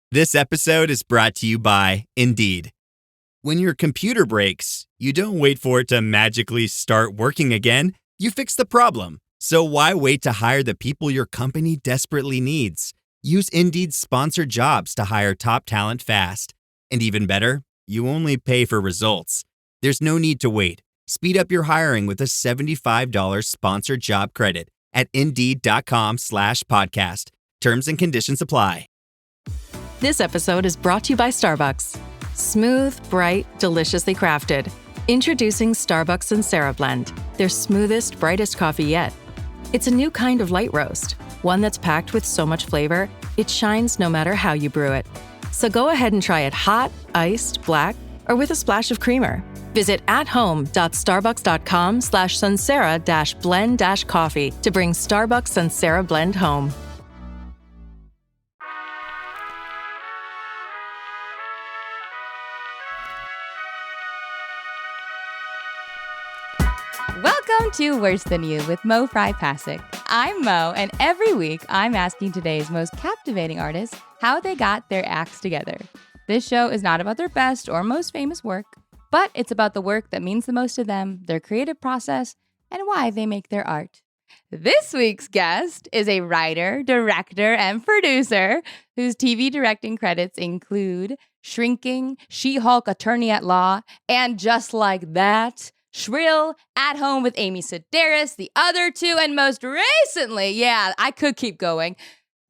This episode is brought to you by Indeed. When your computer breaks, you don't wait for it to magically start working again. You fix the problem. So why wait to hire the people your company desperately needs? Use Indeed's sponsored jobs to hire top talent fast. And even better, you only pay for results. There's no need to wait. Speed up your hiring with a $75 sponsored job credit at Indeed.com/podcast. Terms and conditions apply. This episode is brought to you by Starbucks. Smooth, bright, deliciously crafted. Introducing Starbucks Sansera Blend, their smoothest, brightest coffee yet. It's a new kind of light roast, one that's packed with so much flavor, it shines no matter how you brew it. So go ahead and try it hot, iced, black, or with a splash of creamer. Visit athome.starbucks.com/Sansera-blend-coffee to bring Starbucks Sansera Blend home. Welcome to Worse Than You with Mo Fry Pasick. I'm Mo, and every week I'm asking today's most captivating artists how they got their acts together. This show is not about their best or most famous work, but it's about the work that means the most to them, their creative process, and why they make their art. This week's guest is a writer, director, and producer whose TV directing credits include Shrinking, She-Hulk Attorney at Law, and Just Like That, Shrill, At Home with Amy Sedaris, The Other Two, and most recently, yeah, I could keep going,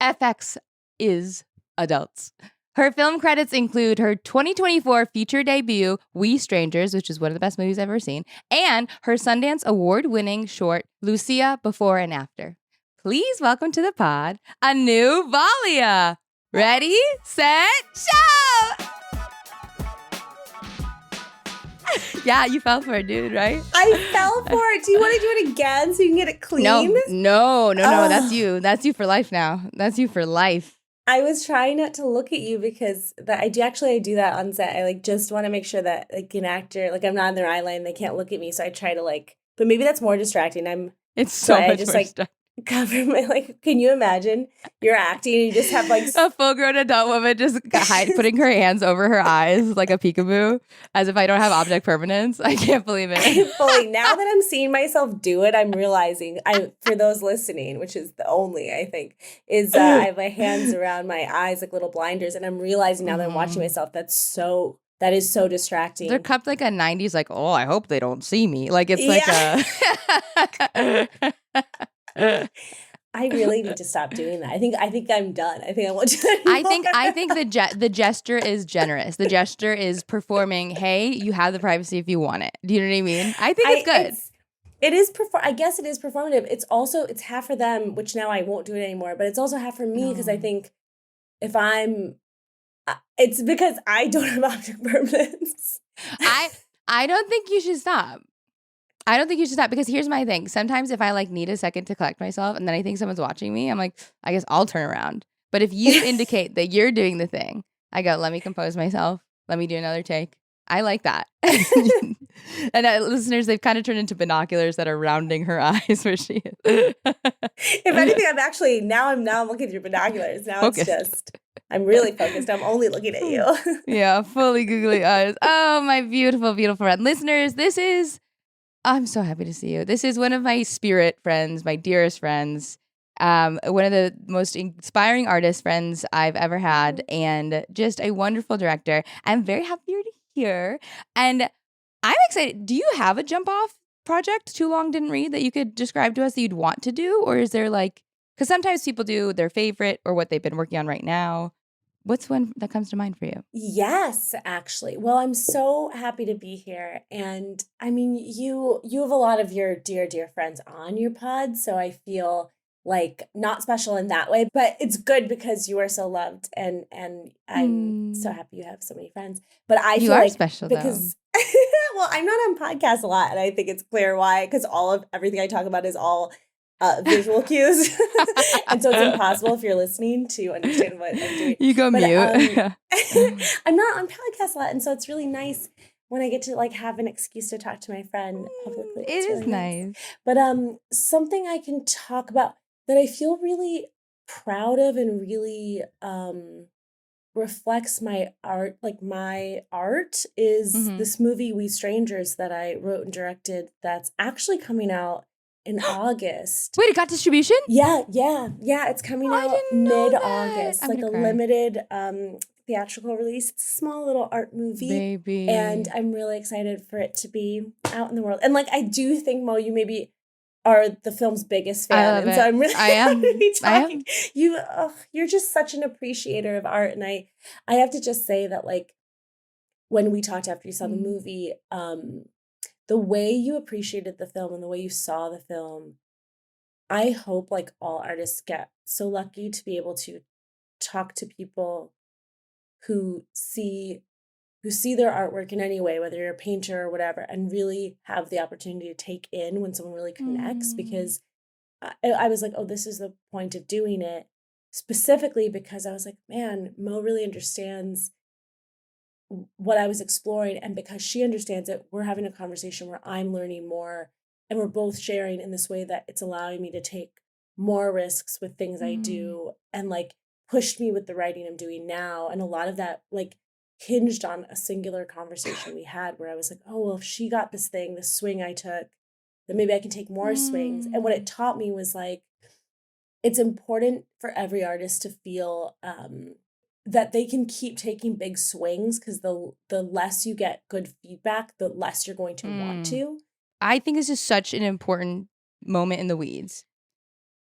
FX is Adults. Her film credits include her 2024 feature debut, We Strangers, which is one of the best movies I've ever seen, and her Sundance Award-winning short, Lucia, Before and After. Please welcome to the pod, Anu Valia. Ready, set, show! Yeah, you fell for it, dude, right? I fell for it. Do you want to do it again so you can get it clean? No. That's you. That's you for life now. That's you for life. I was trying not to look at you because I do that on set. I just want to make sure that an actor, I'm not in their eye line, they can't look at me. So I try to but maybe that's more distracting. It's so much I just more distracting. Cover my can you imagine you're acting and you just have a full-grown adult woman just putting her hands over her eyes like a peekaboo, as if I don't have object permanence. I can't believe it. Now that I'm seeing myself do it, I'm realizing for those listening, which is the only I think is I have my hands around my eyes like little blinders, and I'm realizing now that I'm watching myself that is so distracting. They're cupped like a 90s I hope they don't see me. It's I really need to stop doing that. I think I'm done. I think I won't do that anymore. I think the gesture is generous. The gesture is performing, hey, you have the privacy if you want it. Do you know what I mean? I think it's good. I guess it is performative. It's half for them, which now I won't do it anymore, but it's also half for me because I think if it's because I don't have object permanence. I don't think you should stop. Because here's my thing. Sometimes if I need a second to collect myself and then I think someone's watching me, I'm I guess I'll turn around. But if you indicate that you're doing the thing, I go, let me compose myself. Let me do another take. I like that. And listeners, they've kind of turned into binoculars that are rounding her eyes where she is. If anything, I'm looking through binoculars. Now focused. I'm really focused. I'm only looking at you. Yeah, fully googly eyes. Oh, my beautiful, beautiful friend. Listeners, I'm so happy to see you. This is one of my spirit friends, my dearest friends, one of the most inspiring artist friends I've ever had, and just a wonderful director. I'm very happy you're here. And I'm excited. Do you have a jump off project, Too Long Didn't Read, that you could describe to us that you'd want to do? Or is there because sometimes people do their favorite or what they've been working on right now. What's one that comes to mind for you? Yes, actually. Well, I'm so happy to be here. And I mean, you have a lot of your dear, dear friends on your pod. So I feel not special in that way, but it's good because you are so loved. And I'm so happy you have so many friends. But I feel are special because, well, I'm not on podcasts a lot. And I think it's clear why, because everything I talk about is all visual cues. And so it's impossible if you're listening to understand what I'm doing. You go mute. I'm not on podcasts a lot. And so it's really nice when I get to have an excuse to talk to my friend publicly. It is really nice. But something I can talk about that I feel really proud of and really reflects my art, like my art is Mm-hmm. this movie We Strangers that I wrote and directed that's actually coming out in August. Wait, it got distribution? Yeah, it's coming I out didn't know that. mid-August, I'm like gonna a cry. limited theatrical release. It's a small little art movie, and Baby. I'm really excited for it to be out in the world. And like I do think, Mo, you maybe are the film's biggest I fan, love and so it. I'm really I happy to am. be I talking. am. You're just such an appreciator of art, and I have to just say that like when we talked after you saw the Mm. movie, the way you appreciated the film and the way you saw the film, I hope like all artists get so lucky to be able to talk to people who see their artwork in any way, whether you're a painter or whatever, and really have the opportunity to take in when someone really connects. Mm. Because I was like, oh, this is the point of doing it, specifically because I was like, man, Mo really understands what I was exploring, and because she understands it, we're having a conversation where I'm learning more, and we're both sharing in this way that it's allowing me to take more risks with things I Mm. do, and like pushed me with the writing I'm doing now. And a lot of that like hinged on a singular conversation we had where I was like, oh, well, if she got this thing, this swing I took, then maybe I can take more swings. And what it Mm. taught me was like, it's important for every artist to feel that they can keep taking big swings, because the less you get good feedback, the less you're going to want Mm. to. I think this is such an important moment in the weeds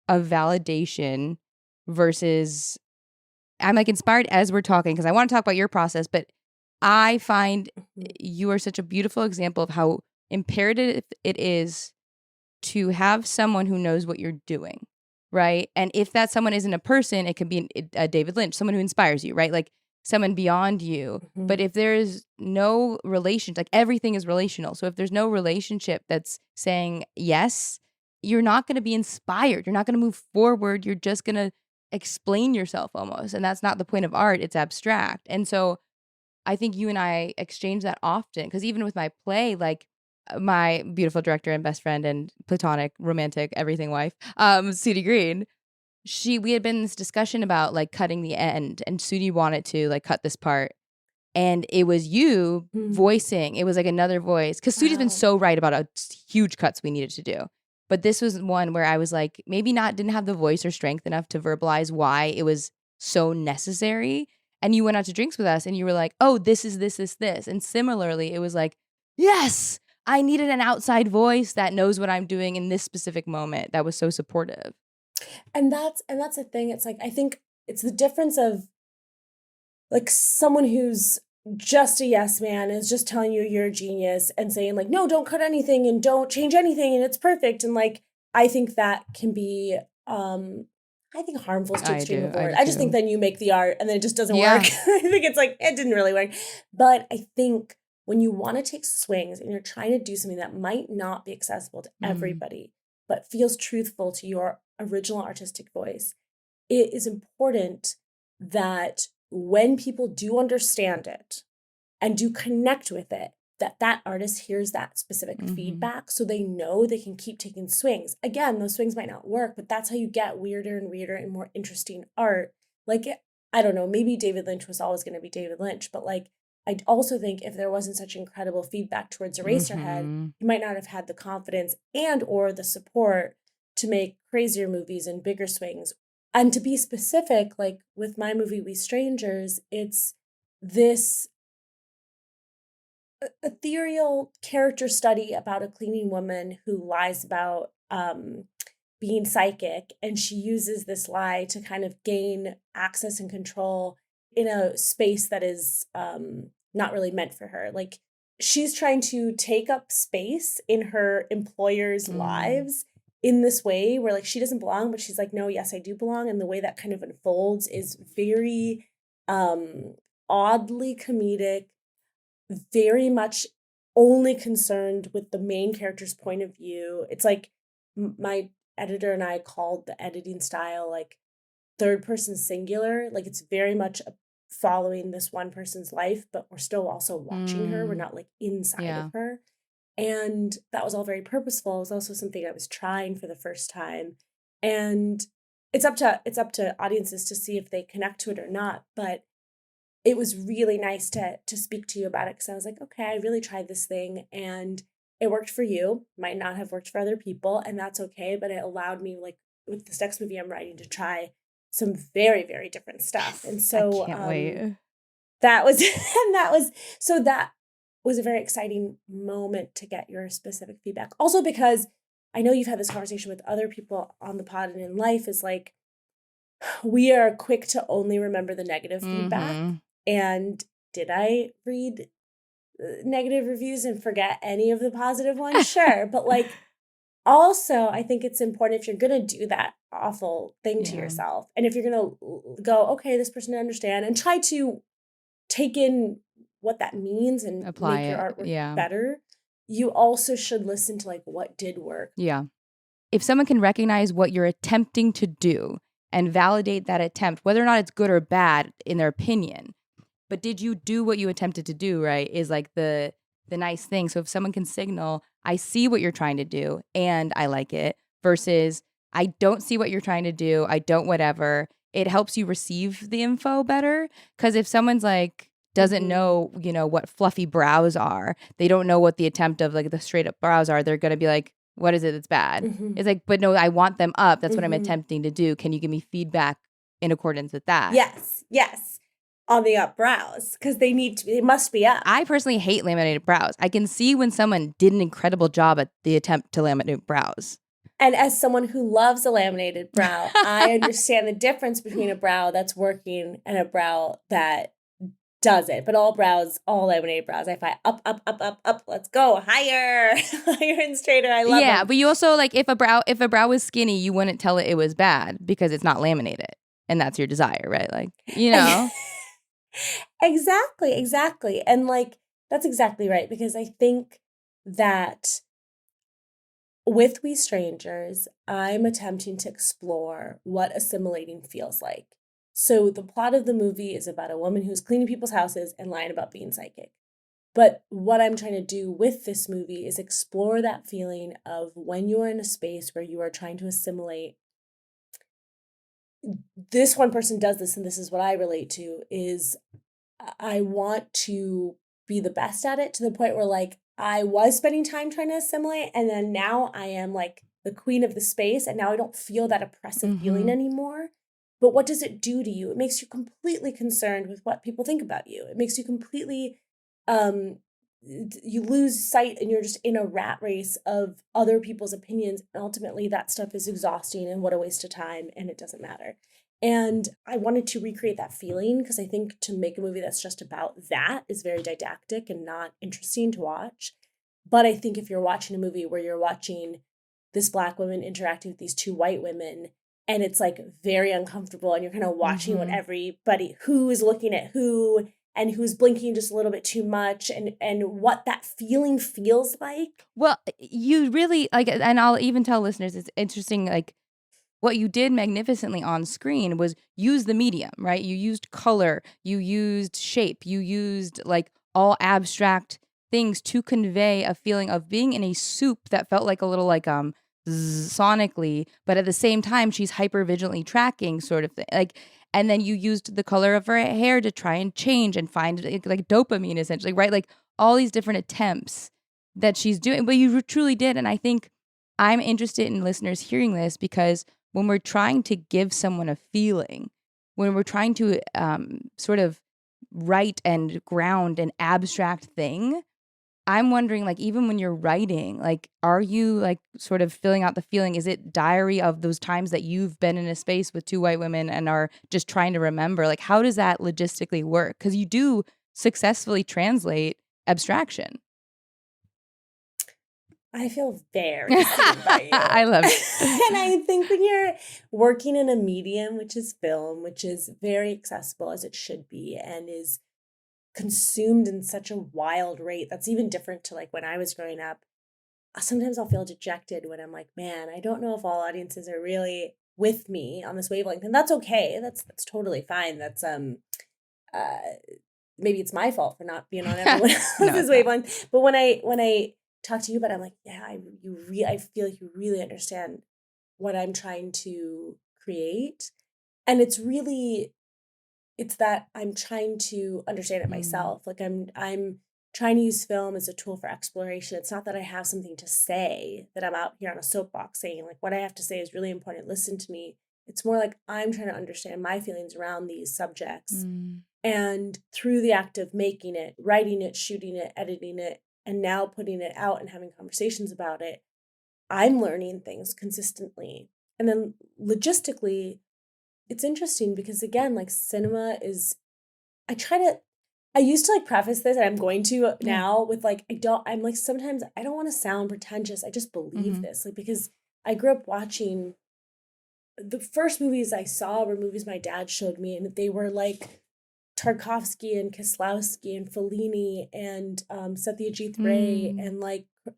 of validation versus I'm like inspired as we're talking because I want to talk about your process, but I find Mhm. you are such a beautiful example of how imperative it is to have someone who knows what you're doing, right? And if that someone isn't a person, it can be a David Lynch, someone who inspires you, right? Like someone beyond you. But Mhm. if there's no relation, like everything is relational. So if there's no relationship that's saying yes, you're not going to be inspired. You're not going to move forward. You're just going to explain yourself almost. And that's not the point of art. It's abstract. And so I think you and I exchange that often because even with my play, like my beautiful director and best friend and platonic, romantic, everything wife, Sudie Green, we had been in this discussion about like cutting the end, and Sudie wanted to like cut this part, and it was you Mhm. voicing. It was like another voice because Sudie's been Wow. so right about huge cuts we needed to do. But this was one where I was like, maybe not, didn't have the voice or strength enough to verbalize why it was so necessary. And you went out to drinks with us and you were like, oh, this is this. And similarly, it was like, yes, I needed an outside voice that knows what I'm doing in this specific moment. That was so supportive. And that's the thing. It's like I think it's the difference of like someone who's just a yes man is just telling you you're a genius and saying like, no, don't cut anything and don't change anything and it's perfect. And like I think that can be I think harmful is too I extreme do. of a I word. do I just think too. then you make the art and then it just doesn't work. Yeah. I think it's like it didn't really work. But I think when you want to take swings and you're trying to do something that might not be accessible to Mm. everybody, but feels truthful to your original artistic voice, it is important that when people do understand it and do connect with it, that artist hears that specific Mm-hmm. feedback so they know they can keep taking swings. Again, those swings might not work, but that's how you get weirder and weirder and more interesting art. Like, I don't know, maybe David Lynch was always going to be David Lynch, but like, I also think if there wasn't such incredible feedback towards Eraserhead, Mm-hmm. he might not have had the confidence and or the support to make crazier movies and bigger swings. And to be specific, like with my movie We Strangers, it's this ethereal character study about a cleaning woman who lies about being psychic, and she uses this lie to kind of gain access and control in a space that is not really meant for her. Like she's trying to take up space in her employers' Mm. lives in this way where like she doesn't belong, but she's like, no, yes, I do belong. And the way that kind of unfolds is very um oddly comedic, very much only concerned with the main character's point of view. It's like my editor and I called the editing style like third person singular. Like it's very much following this one person's life, but we're still also watching her. We're Mm. not like inside of Yeah. her. And that was all very purposeful. It was also something I was trying for the first time. And it's up to audiences to see if they connect to it or not. But it was really nice to speak to you about it, because I was like, okay, I really tried this thing and it worked for you, might not have worked for other people, and that's okay. But it allowed me, like with this next movie I'm writing, to try some very, very different stuff. And I so can't wait. that was and that was a very exciting moment to get your specific feedback. Also because I know you've had this conversation with other people on the pod and in life, is like, we are quick to only remember the negative feedback. Mm-hmm. And did I read negative reviews and forget any of the positive ones? Sure. But like, also, I think it's important, if you're going to do that awful thing to Yeah. yourself, and if you're going to go, okay, this person didn't understand, and try to take in what that means and Apply make your it. artwork Yeah. better, you also should listen to like what did work. Yeah. If someone can recognize what you're attempting to do and validate that attempt, whether or not it's good or bad in their opinion, but did you do what you attempted to do, right, is like the nice thing. So if someone can signal, I see what you're trying to do and I like it, versus I don't see what you're trying to do, I don't whatever, it helps you receive the info better. Because if someone's like, doesn't know, what fluffy brows are, they don't know what the attempt of like the straight up brows are, they're going to be like, what is it that's bad? It's like, but no, I want them up. That's what I'm attempting to do. Can you give me feedback in accordance with that? Yes. On the up brows, because they must be up. I personally hate laminated brows. I can see when someone did an incredible job at the attempt to laminate brows. And as someone who loves a laminated brow, I understand the difference between a brow that's working and a brow that doesn't. But all laminated brows, I find up, let's go higher, higher and straighter. I love Yeah, them. but you also, like, if a brow was skinny, you wouldn't tell it was bad because it's not laminated, and that's your desire, right? Like, Exactly. And like, that's exactly right. Because I think that with We Strangers, I'm attempting to explore what assimilating feels like. So the plot of the movie is about a woman who's cleaning people's houses and lying about being psychic. But what I'm trying to do with this movie is explore that feeling of when you are in a space where you are trying to assimilate. This one person does this, and this is what I relate to, is I want to be the best at it, to the point where like I was spending time trying to assimilate, and then now I am like the queen of the space, and now I don't feel that oppressive feeling anymore. But what does it do to you? It makes you completely concerned with what people think about you. It makes you completely you lose sight, and you're just in a rat race of other people's opinions, and ultimately that stuff is exhausting, and what a waste of time, and it doesn't matter. And I wanted to recreate that feeling, because I think to make a movie that's just about that is very didactic and not interesting to watch. But I think if you're watching a movie where you're watching this Black woman interacting with these two white women, and it's like very uncomfortable, and you're kind of watching what everybody, who is looking at who, and who's blinking just a little bit too much, and what that feeling feels like. Well, you really, like, and I'll even tell listeners, it's interesting, like, what you did magnificently on screen was use the medium, right? You used color, you used shape, you used like all abstract things to convey a feeling of being in a soup that felt like a little like sonically, but at the same time she's hyper vigilantly tracking, sort of thing. Like, and then you used the color of her hair to try and change and find like dopamine, essentially, right? Like all these different attempts that she's doing, but you truly did. And I think I'm interested in listeners hearing this, because when we're trying to give someone a feeling, when we're trying to sort of write and ground an abstract thing, I'm wondering, like, even when you're writing, like, are you like sort of filling out the feeling? Is it diary of those times that you've been in a space with two white women and are just trying to remember? Like, how does that logistically work? Because you do successfully translate abstraction. I feel very seen by you. I love it. And I think when you're working in a medium, which is film, which is very accessible as it should be, and is consumed in such a wild rate, that's even different to like when I was growing up. Sometimes I'll feel dejected when I'm like, man, I don't know if all audiences are really with me on this wavelength. And that's okay. That's totally fine. That's maybe it's my fault for not being on everyone else's wavelength. But when I talk to you about it, I'm like, yeah, I feel like you really understand what I'm trying to create. And it's it's that I'm trying to understand it myself. Like I'm trying to use film as a tool for exploration. It's not that I have something to say, that I'm out here on a soapbox saying like what I have to say is really important. Listen to me. It's more like I'm trying to understand my feelings around these subjects. And through the act of making it, writing it, shooting it, editing it, and now putting it out and having conversations about it, I'm learning things consistently. And then logistically, it's interesting because again, like cinema is, I used to like preface this, and I'm going to now with like, I'm like, sometimes I don't want to sound pretentious. I just believe this, like, because I grew up watching, the first movies I saw were movies my dad showed me, and they were like Tarkovsky and Kieslowski and Fellini and Satyajit Ray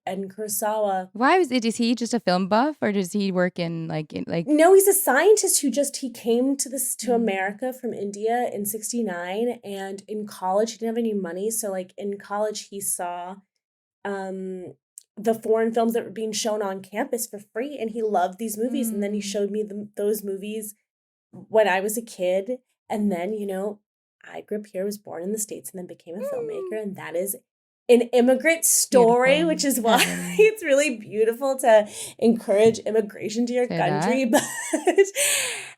and Kurosawa. Why is he just a film buff, or does he work in like? No, he's a scientist who he came to America from India in '69, and in college he didn't have any money, so like in college he saw the foreign films that were being shown on campus for free, and he loved these movies, and then he showed me those movies when I was a kid, and then I grew up here, was born in the States, and then became a filmmaker. And that is an immigrant story, beautiful. Which is why it's really beautiful to encourage immigration to your country.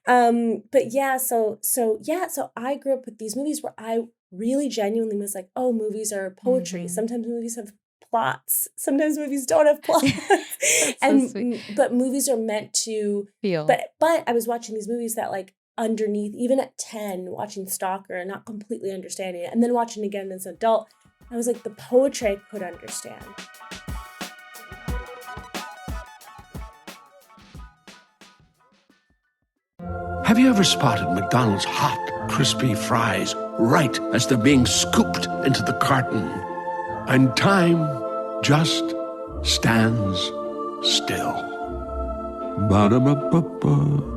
But yeah, so I grew up with these movies where I really genuinely was like, oh, movies are poetry. Sometimes movies have plots. Sometimes movies don't have plots. But movies are meant to feel. But I was watching these movies that like, underneath, even at 10, watching Stalker and not completely understanding it, and then watching again as an adult, I was like, the poetry I could understand. Have you ever spotted McDonald's hot, crispy fries right as they're being scooped into the carton? And time just stands still. Ba-da-ba-ba-ba.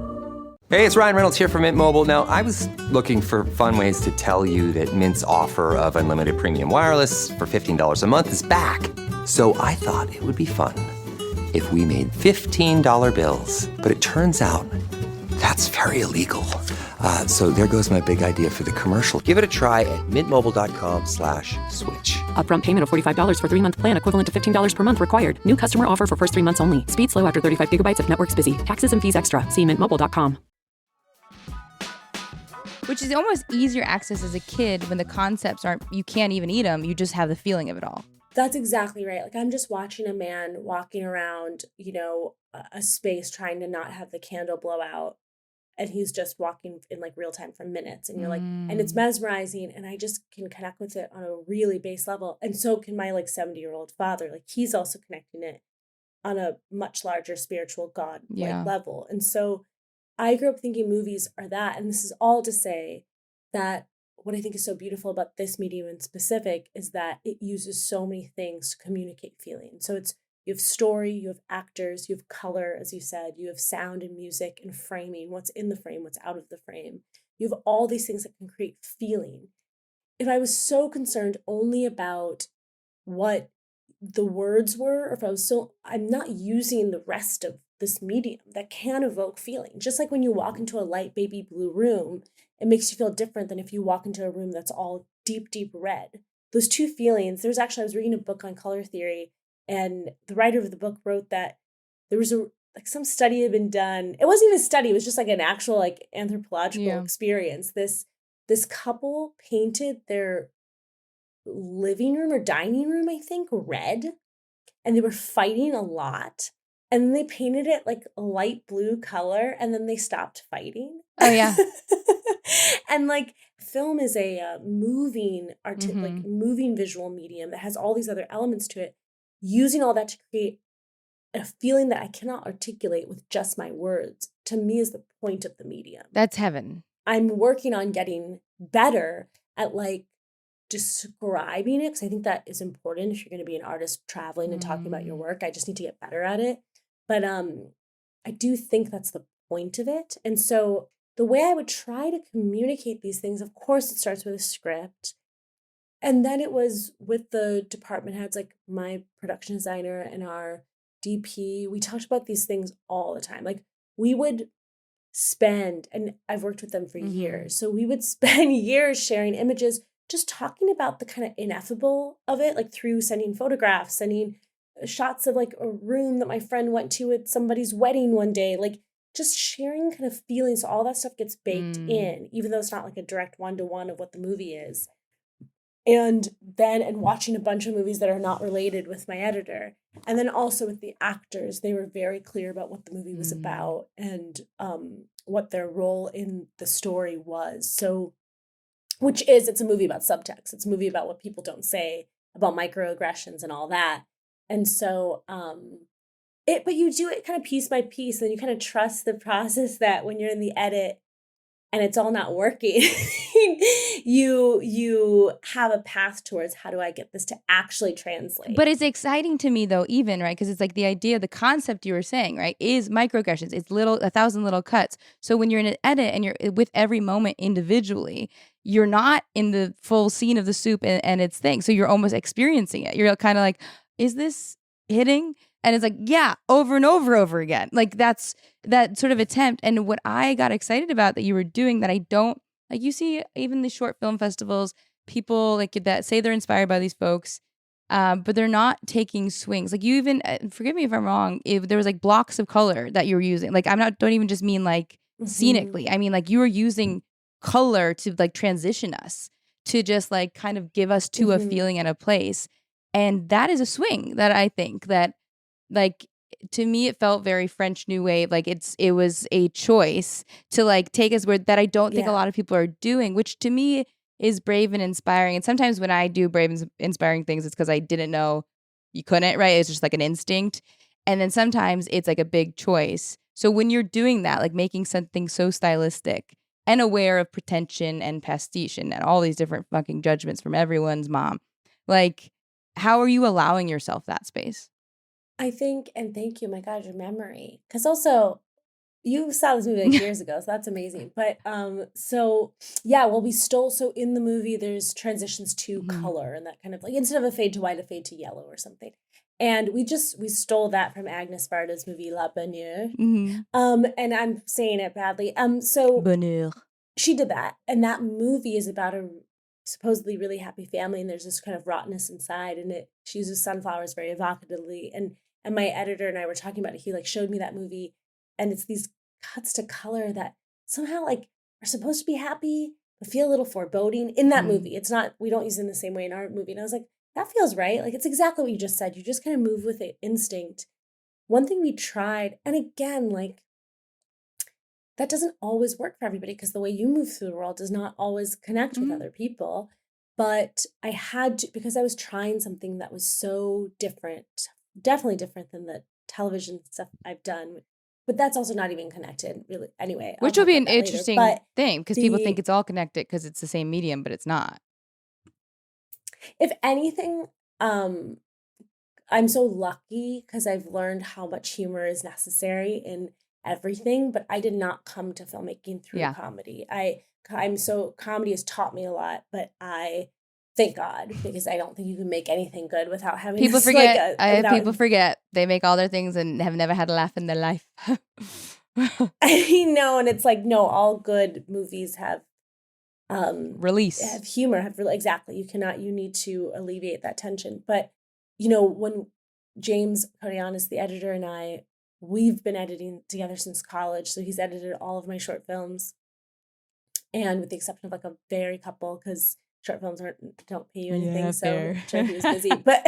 Hey, it's Ryan Reynolds here from Mint Mobile. Now, I was looking for fun ways to tell you that Mint's offer of unlimited premium wireless for $15 a month is back. So I thought it would be fun if we made $15 bills. But it turns out that's very illegal. So there goes my big idea for the commercial. Give it a try at mintmobile.com/switch. Upfront payment of $45 for 3-month plan, equivalent to $15 per month required. New customer offer for first 3 months only. Speed slow after 35 gigabytes if network's busy. Taxes and fees extra. See mintmobile.com. Which is almost easier access as a kid when the concepts you can't even eat them. You just have the feeling of it all. That's exactly right. Like I'm just watching a man walking around, a space trying to not have the candle blow out. And he's just walking in like real time for minutes. And you're like, and it's mesmerizing. And I just can connect with it on a really base level. And so can my like 70-year-old father. Like he's also connecting it on a much larger spiritual God level. And so I grew up thinking movies are that. And this is all to say that what I think is so beautiful about this medium in specific is that it uses so many things to communicate feeling. So you have story, you have actors, you have color, as you said, you have sound and music and framing, what's in the frame, what's out of the frame. You have all these things that can create feeling. If I was so concerned only about what the words were, or if I'm not using the rest of this medium that can evoke feeling. Just like when you walk into a light baby blue room, it makes you feel different than if you walk into a room that's all deep, deep red. Those two feelings, I was reading a book on color theory, and the writer of the book wrote that there was some study had been done. It wasn't even a study, it was just like an actual like anthropological experience. This couple painted their living room or dining room, I think, red, and they were fighting a lot. And then they painted it like a light blue color, and then they stopped fighting. Oh, yeah. And like film is a moving like moving visual medium that has all these other elements to it, using all that to create a feeling that I cannot articulate with just my words, to me is the point of the medium. That's heaven. I'm working on getting better at like describing it, because I think that is important if you're going to be an artist traveling and talking about your work. I just need to get better at it. But I do think that's the point of it. And so the way I would try to communicate these things, of course, it starts with a script. And then it was with the department heads, like my production designer and our DP. We talked about these things all the time. Like we would spend, and I've worked with them for Mhm. years, so we would spend years sharing images, just talking about the kind of ineffable of it, like through sending photographs, sending shots of like a room that my friend went to at somebody's wedding one day, like just sharing kind of feelings. So all that stuff gets baked in, even though it's not like a direct one-to-one of what the movie is. And watching a bunch of movies that are not related with my editor. And then also with the actors, they were very clear about what the movie was about and what their role in the story was. So, it's a movie about subtext. It's a movie about what people don't say, about microaggressions and all that. And so, but you do it kind of piece by piece, and you kind of trust the process that when you're in the edit and it's all not working, you have a path towards, how do I get this to actually translate? But it's exciting to me though, even, right? Because it's like the idea, the concept you were saying, right, is microaggressions. It's 1,000 little cuts. So when you're in an edit and you're with every moment individually, you're not in the full scene of the soup and its thing. So you're almost experiencing it. You're kind of like, is this hitting? And it's like, yeah, over and over again. Like that's that sort of attempt. And what I got excited about that you were doing that I don't, like, you see even the short film festivals, people like that say they're inspired by these folks, but they're not taking swings. Like you even, forgive me if I'm wrong, if there was like blocks of color that you were using. Like don't even just mean like scenically. I mean like you were using color to like transition us, to just like kind of give us to a feeling and a place. And that is a swing that I think that, like, to me it felt very French New Wave. Like it was a choice to like take us where that I don't think a lot of people are doing, which to me is brave and inspiring. And sometimes when I do brave and inspiring things, it's because I didn't know you couldn't, right? It's just like an instinct. And then sometimes it's like a big choice. So when you're doing that, like making something so stylistic and aware of pretension and pastiche and all these different fucking judgments from everyone's mom, like, how are you allowing yourself that space? I think, and thank you, my God, your memory. Because also, you saw this movie like years ago, so that's amazing. But so yeah, well, so in the movie, there's transitions to color, and that kind of like, instead of a fade to white, a fade to yellow or something. And we stole that from Agnes Varda's movie La Bonheur. And I'm saying it badly. So Bonheur. She did that, and that movie is about a supposedly really happy family, and there's this kind of rottenness inside, and she uses sunflowers very evocatively. And my editor and I were talking about it. He like showed me that movie, and it's these cuts to color that somehow like are supposed to be happy but feel a little foreboding in that movie. It's not, we don't use it in the same way in our movie. And I was like, that feels right. Like it's exactly what you just said. You just kind of move with it, instinct. One thing we tried, and again, like that doesn't always work for everybody, because the way you move through the world does not always connect with other people. But I had to, because I was trying something that was so different, definitely different than the television stuff I've done. But that's also not even connected, really. Anyway, which will be an interesting thing, because people think it's all connected because it's the same medium, but it's not. If anything, I'm so lucky because I've learned how much humor is necessary in everything, but I did not come to filmmaking through comedy. Comedy has taught me a lot, but I thank God, because I don't think you can make anything good without having people forget. People forget they make all their things and have never had a laugh in their life. I know, and it's like, no, all good movies have release, have humor, exactly. You need to alleviate that tension. But when James Codianis, the editor, and we've been editing together since college, so he's edited all of my short films, and with the exception of like a very couple, because short films don't pay you anything, so I'm sure he was busy. But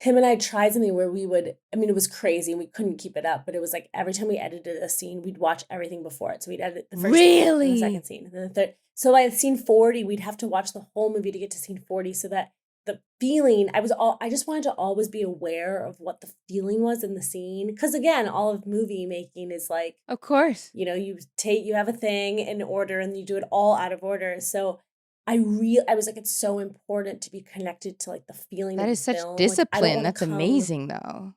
him and I tried something where it was crazy and we couldn't keep it up, but it was like every time we edited a scene, we'd watch everything before it. So we'd edit the first scene, and the second scene, and then the third. So like scene 40, we'd have to watch the whole movie to get to scene 40, so that the feeling, I just wanted to always be aware of what the feeling was in the scene. Because again, all of movie making is like, of course, you have a thing in order and you do it all out of order. So I was like, it's so important to be connected to like the feeling. That of is the such film. discipline. Like, that's amazing though.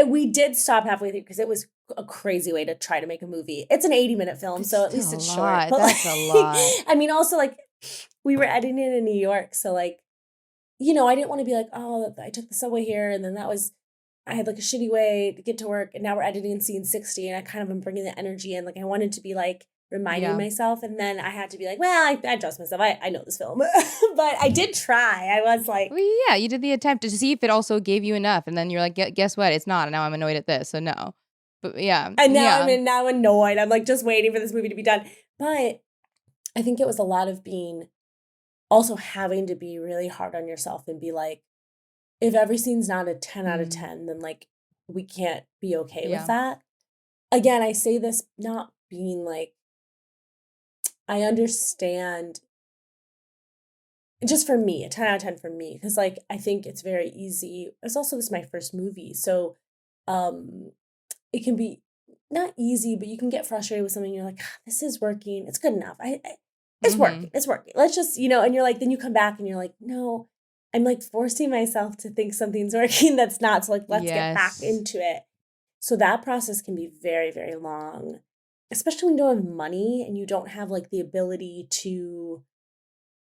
We did stop halfway through because it was a crazy way to try to make a movie. It's an 80-minute film, so at least it's short. But that's a lot. I mean, also like we were editing it in New York, so like, I didn't want to be like, oh, I took the subway here, and then that was, I had like a shitty way to get to work, and now we're editing in scene 60, and I kind of am bringing the energy in. Like I wanted to be like reminding myself, and then I had to be like, well, I trust myself. I know this film, but I did try. I was like, well, yeah, you did the attempt to see if it also gave you enough, and then you're like, guess what? It's not, and now I'm annoyed at this, so no. But yeah, and now I'm now annoyed. I'm like just waiting for this movie to be done. But I think it was a lot of being also having to be really hard on yourself and be like, if every scene's not a 10 out of 10, then like we can't be okay with that. Again, I say this not being like, I understand just for me, a 10 out of 10 for me, because like I think it's very easy. It's also this is my first movie, so it can be not easy, but you can get frustrated with something. You're like, this is working, it's good enough. It's working, it's working. Let's just, and you're like, then you come back and you're like, no, I'm like forcing myself to think something's working that's not. So like, let's get back into it. So that process can be very, very long, especially when you don't have money and you don't have like the ability to,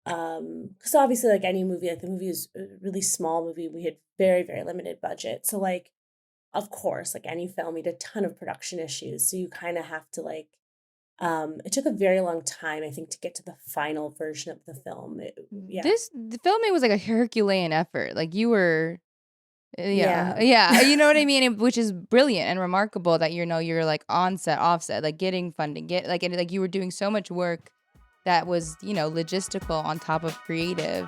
because obviously like any movie, like the movie is a really small movie. We had very, very limited budget. So like, of course, like any film, we had a ton of production issues. So you kind of have to like, it took a very long time, I think, to get to the final version of the film. The filming was like a Herculean effort. Like you were, you know what I mean? Which is brilliant and remarkable that you're like on set, offset, like getting funding, like you were doing so much work that was, logistical on top of creative.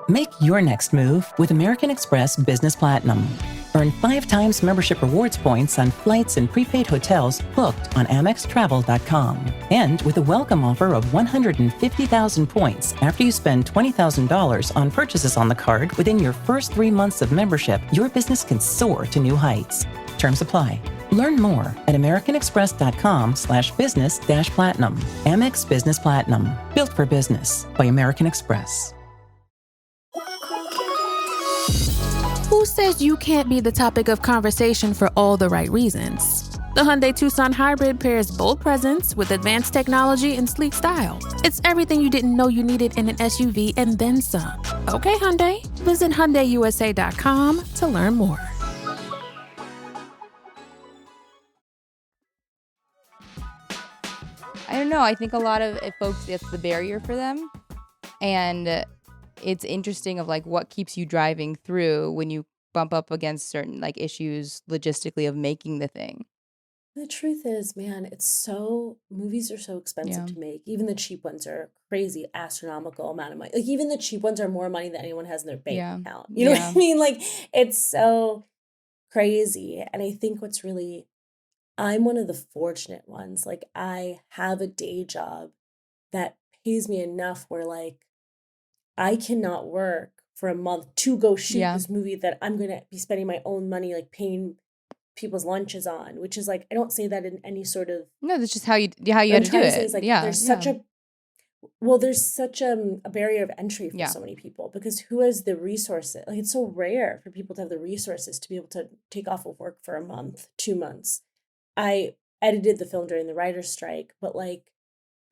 Make your next move with American Express Business Platinum. Earn 5 times membership rewards points on flights and prepaid hotels booked on AmexTravel.com. And with a welcome offer of 150,000 points after you spend $20,000 on purchases on the card within your first 3 months of membership, your business can soar to new heights. Terms apply. Learn more at americanexpress.com/business-platinum. Amex Business Platinum. Built for business by American Express. Who says you can't be the topic of conversation for all the right reasons? The Hyundai Tucson Hybrid pairs bold presence with advanced technology and sleek style. It's everything you didn't know you needed in an SUV and then some. Okay, Hyundai. Visit HyundaiUSA.com to learn more. I don't know. I think a lot of folks, it's the barrier for them. And it's interesting of like what keeps you driving through when you bump up against certain like issues logistically of making the thing. The truth is, man, movies are so expensive to make. Even the cheap ones are crazy, astronomical amount of money. Like even the cheap ones are more money than anyone has in their bank account. You know what I mean? Like it's so crazy. And I think I'm one of the fortunate ones. Like I have a day job that pays me enough where like I cannot work for a month to go shoot this movie that I'm going to be spending my own money, like paying people's lunches on, which is like, I don't say that in any sort of. No, that's just how you had to do it. Is like, there's such a barrier of entry for so many people because who has the resources? Like it's so rare for people to have the resources to be able to take off of work for a month, 2 months. I edited the film during the writer's strike, but like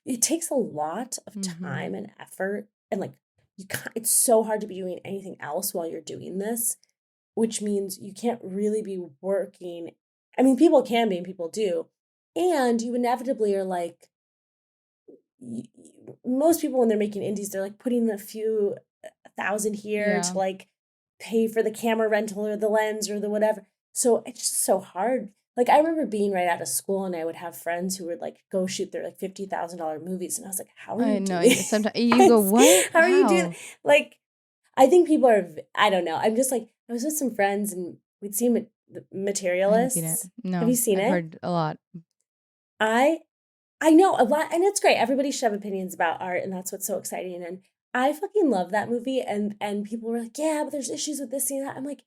it takes a lot of time and effort and like, it's so hard to be doing anything else while you're doing this, which means you can't really be working. I mean, people can be and people do. And you inevitably are like, most people when they're making indies, they're like putting a few thousand here to like pay for the camera rental or the lens or the whatever. So it's just so hard. Like I remember being right out of school and I would have friends who would like go shoot their like $50,000 movies. And I was like, how are you doing this? Sometimes you go, what? How are you doing? Like, I think people are, I don't know. I'm just like, I was with some friends and we'd seen Materialists. I haven't seen it. No. Have you seen it? I've heard a lot. I know a lot and it's great. Everybody should have opinions about art and that's what's so exciting. And I fucking love that movie. And people were like, yeah, but there's issues with this scene and that. I'm like,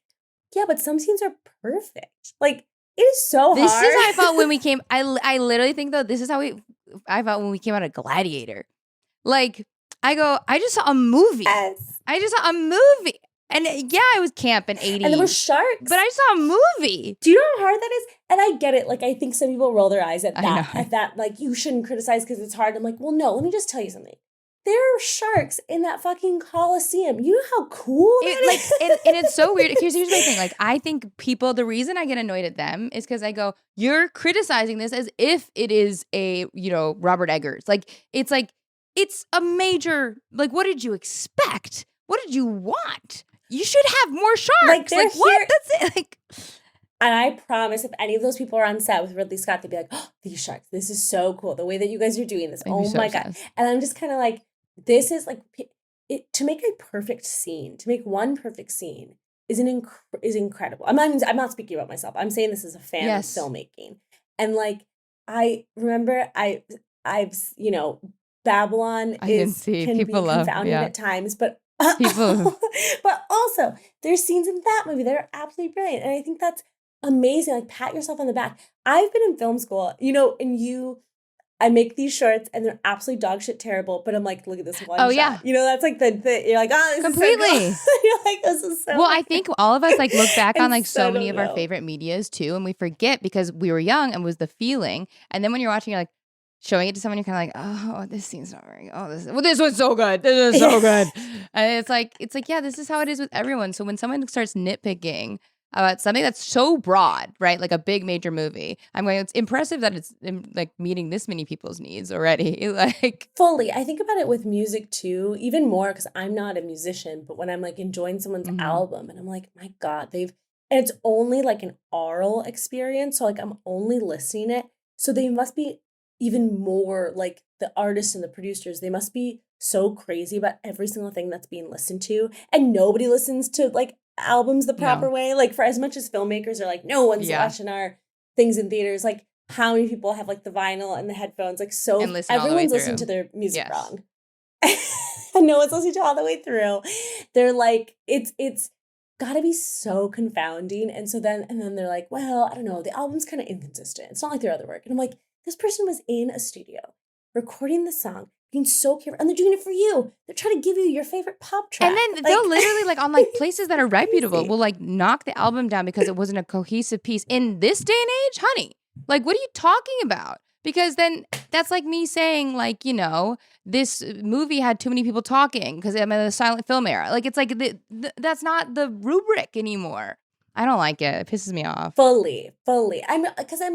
yeah, but some scenes are perfect. Like, it is so hard. This is how I felt when we came. I literally think though this is how I felt when we came out of Gladiator. Like I just saw a movie. Yes. I just saw a movie, and it was camp and 80s, and there were sharks. But I saw a movie. Do you know how hard that is? And I get it. Like I think some people roll their eyes at that. At that, like you shouldn't criticize because it's hard. I'm like, well, no. Let me just tell you something. there are sharks in that fucking Coliseum. You know how cool that is? And it's so weird. Here's my thing. Like, I think the reason I get annoyed at them is because I go, you're criticizing this as if it is a, Robert Eggers. It's a major, what did you expect? What did you want? You should have more sharks. They're what? That's it. And I promise if any of those people are on set with Ridley Scott, they'd be like, oh, these sharks, this is so cool. The way that you guys are doing this. Oh my God. And I'm just kind of like, this is to make a perfect scene, to make one perfect scene is incredible. I'm not speaking about myself. I'm saying this as a fan of filmmaking. And I remember I've Babylon can be confounded at times, but but also there's scenes in that movie that are absolutely brilliant. And I think that's amazing. Pat yourself on the back. I've been in film school, and I make these shorts and they're absolutely dog shit terrible, but I'm like, look at this one shot. Yeah. That's the you're like, oh, this completely. Is so cool. You're like, this is so well, I think all of us look back on so many of know. our favorite medias too, and we forget because we were young and was the feeling. And then when you're watching, you're like, showing it to someone, you're kind of like, oh, this scene's not very good. This one's so good. This is so good. And it's like, yeah, this is how it is with everyone. So when someone starts nitpicking about something that's so broad, right? Like a big major movie, I'm going, it's impressive that it's meeting this many people's needs already. Fully. I think about it with music too, even more because I'm not a musician, but when I'm enjoying someone's album and I'm like, my God, and it's only an oral experience. So I'm only listening it. So they must be even more the artists and the producers, they must be so crazy about every single thing that's being listened to. And nobody listens to albums the proper way. For as much as filmmakers are no one's watching our things in theaters, how many people have the vinyl and the headphones? So everyone's listening to their music wrong. And no one's listening to all the way through. They're it's gotta be so confounding. And so then they're like, well, I don't know, the album's kind of inconsistent. It's not like their other work. And I'm like, this person was in a studio recording the song, being so careful, and they're doing it for you. They're trying to give you your favorite pop track. And then they'll literally on places that are reputable will knock the album down because it wasn't a cohesive piece. In this day and age, honey, what are you talking about? Because then that's like me saying this movie had too many people talking because I'm in the silent film era. That's not the rubric anymore. I don't like it. It pisses me off. Fully. I'm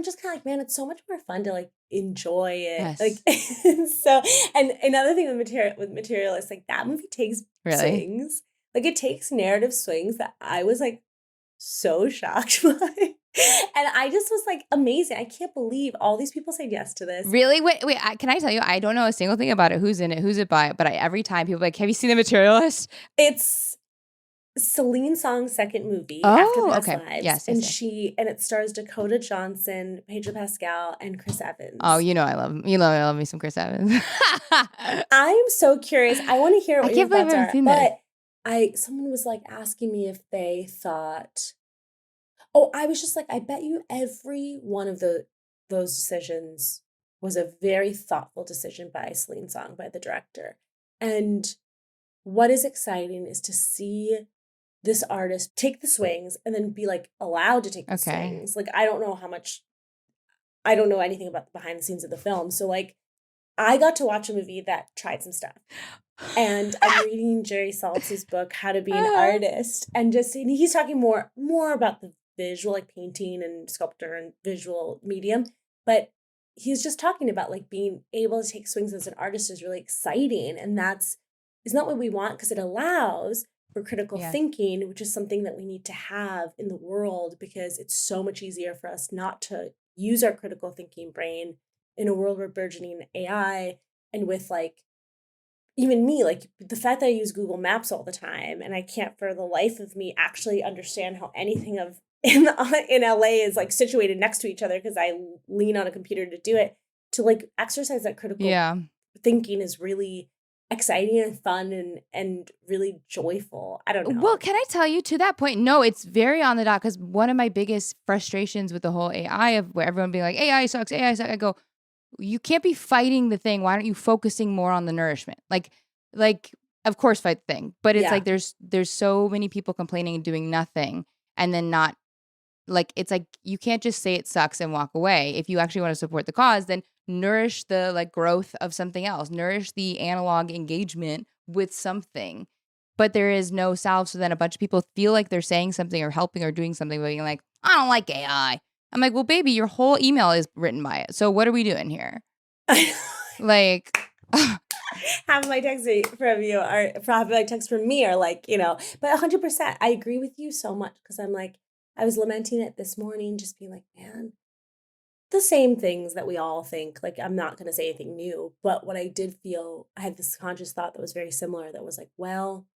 just kind of man, it's so much more fun to enjoy it. Yes. So, and another thing with Materialist, that movie takes swings. It takes narrative swings that I was so shocked by. And I just was amazing. I can't believe all these people said yes to this. Really? Wait, can I tell you, I don't know a single thing about it. Who's in it? Who's it by? But every time people are have you seen The Materialist? It's Celine Song's second movie, After Past Lives. Yes, and it stars Dakota Johnson, Pedro Pascal, and Chris Evans. Oh, I love him. I love me some Chris Evans. I'm so curious. I want to hear what your thoughts are. But someone was asking me if they thought. Oh, I was just I bet you every one of those decisions was a very thoughtful decision by Celine Song, by the director. And what is exciting is to see this artist take the swings and then be allowed to take the swings. I don't know anything about the behind the scenes of the film. So I got to watch a movie that tried some stuff. And I'm reading Jerry Saltz's book, How to Be an Artist. And he's talking more about the visual, painting and sculpture and visual medium. But he's just talking about being able to take swings as an artist is really exciting. And that's not what we want because it allows for critical thinking, which is something that we need to have in the world because it's so much easier for us not to use our critical thinking brain in a world where burgeoning AI and with even me, the fact that I use Google Maps all the time and I can't for the life of me actually understand how anything in LA is situated next to each other because I lean on a computer to do it, to exercise that critical thinking is really exciting and fun and really joyful. I don't know. Well, can I tell you to that point? No, it's very on the dot because one of my biggest frustrations with the whole AI of where everyone being AI sucks, I go, you can't be fighting the thing. Why aren't you focusing more on the nourishment? Of course fight the thing, but it's there's so many people complaining and doing nothing and then not you can't just say it sucks and walk away. If you actually want to support the cause, then nourish the like growth of something else, nourish the analog engagement with something. But there is no salve. So then a bunch of people feel like they're saying something or helping or doing something, but being like, I don't like AI. I'm like, well, baby, your whole email is written by it. So what are we doing here? Like, half of my texts from you are, half of my texts from me are like, but 100%, I agree with you so much, because I'm like, I was lamenting it this morning, just being like, man, the same things that we all think, like, I'm not going to say anything new, but what I did feel, I had this conscious thought that was very similar, that was like, well,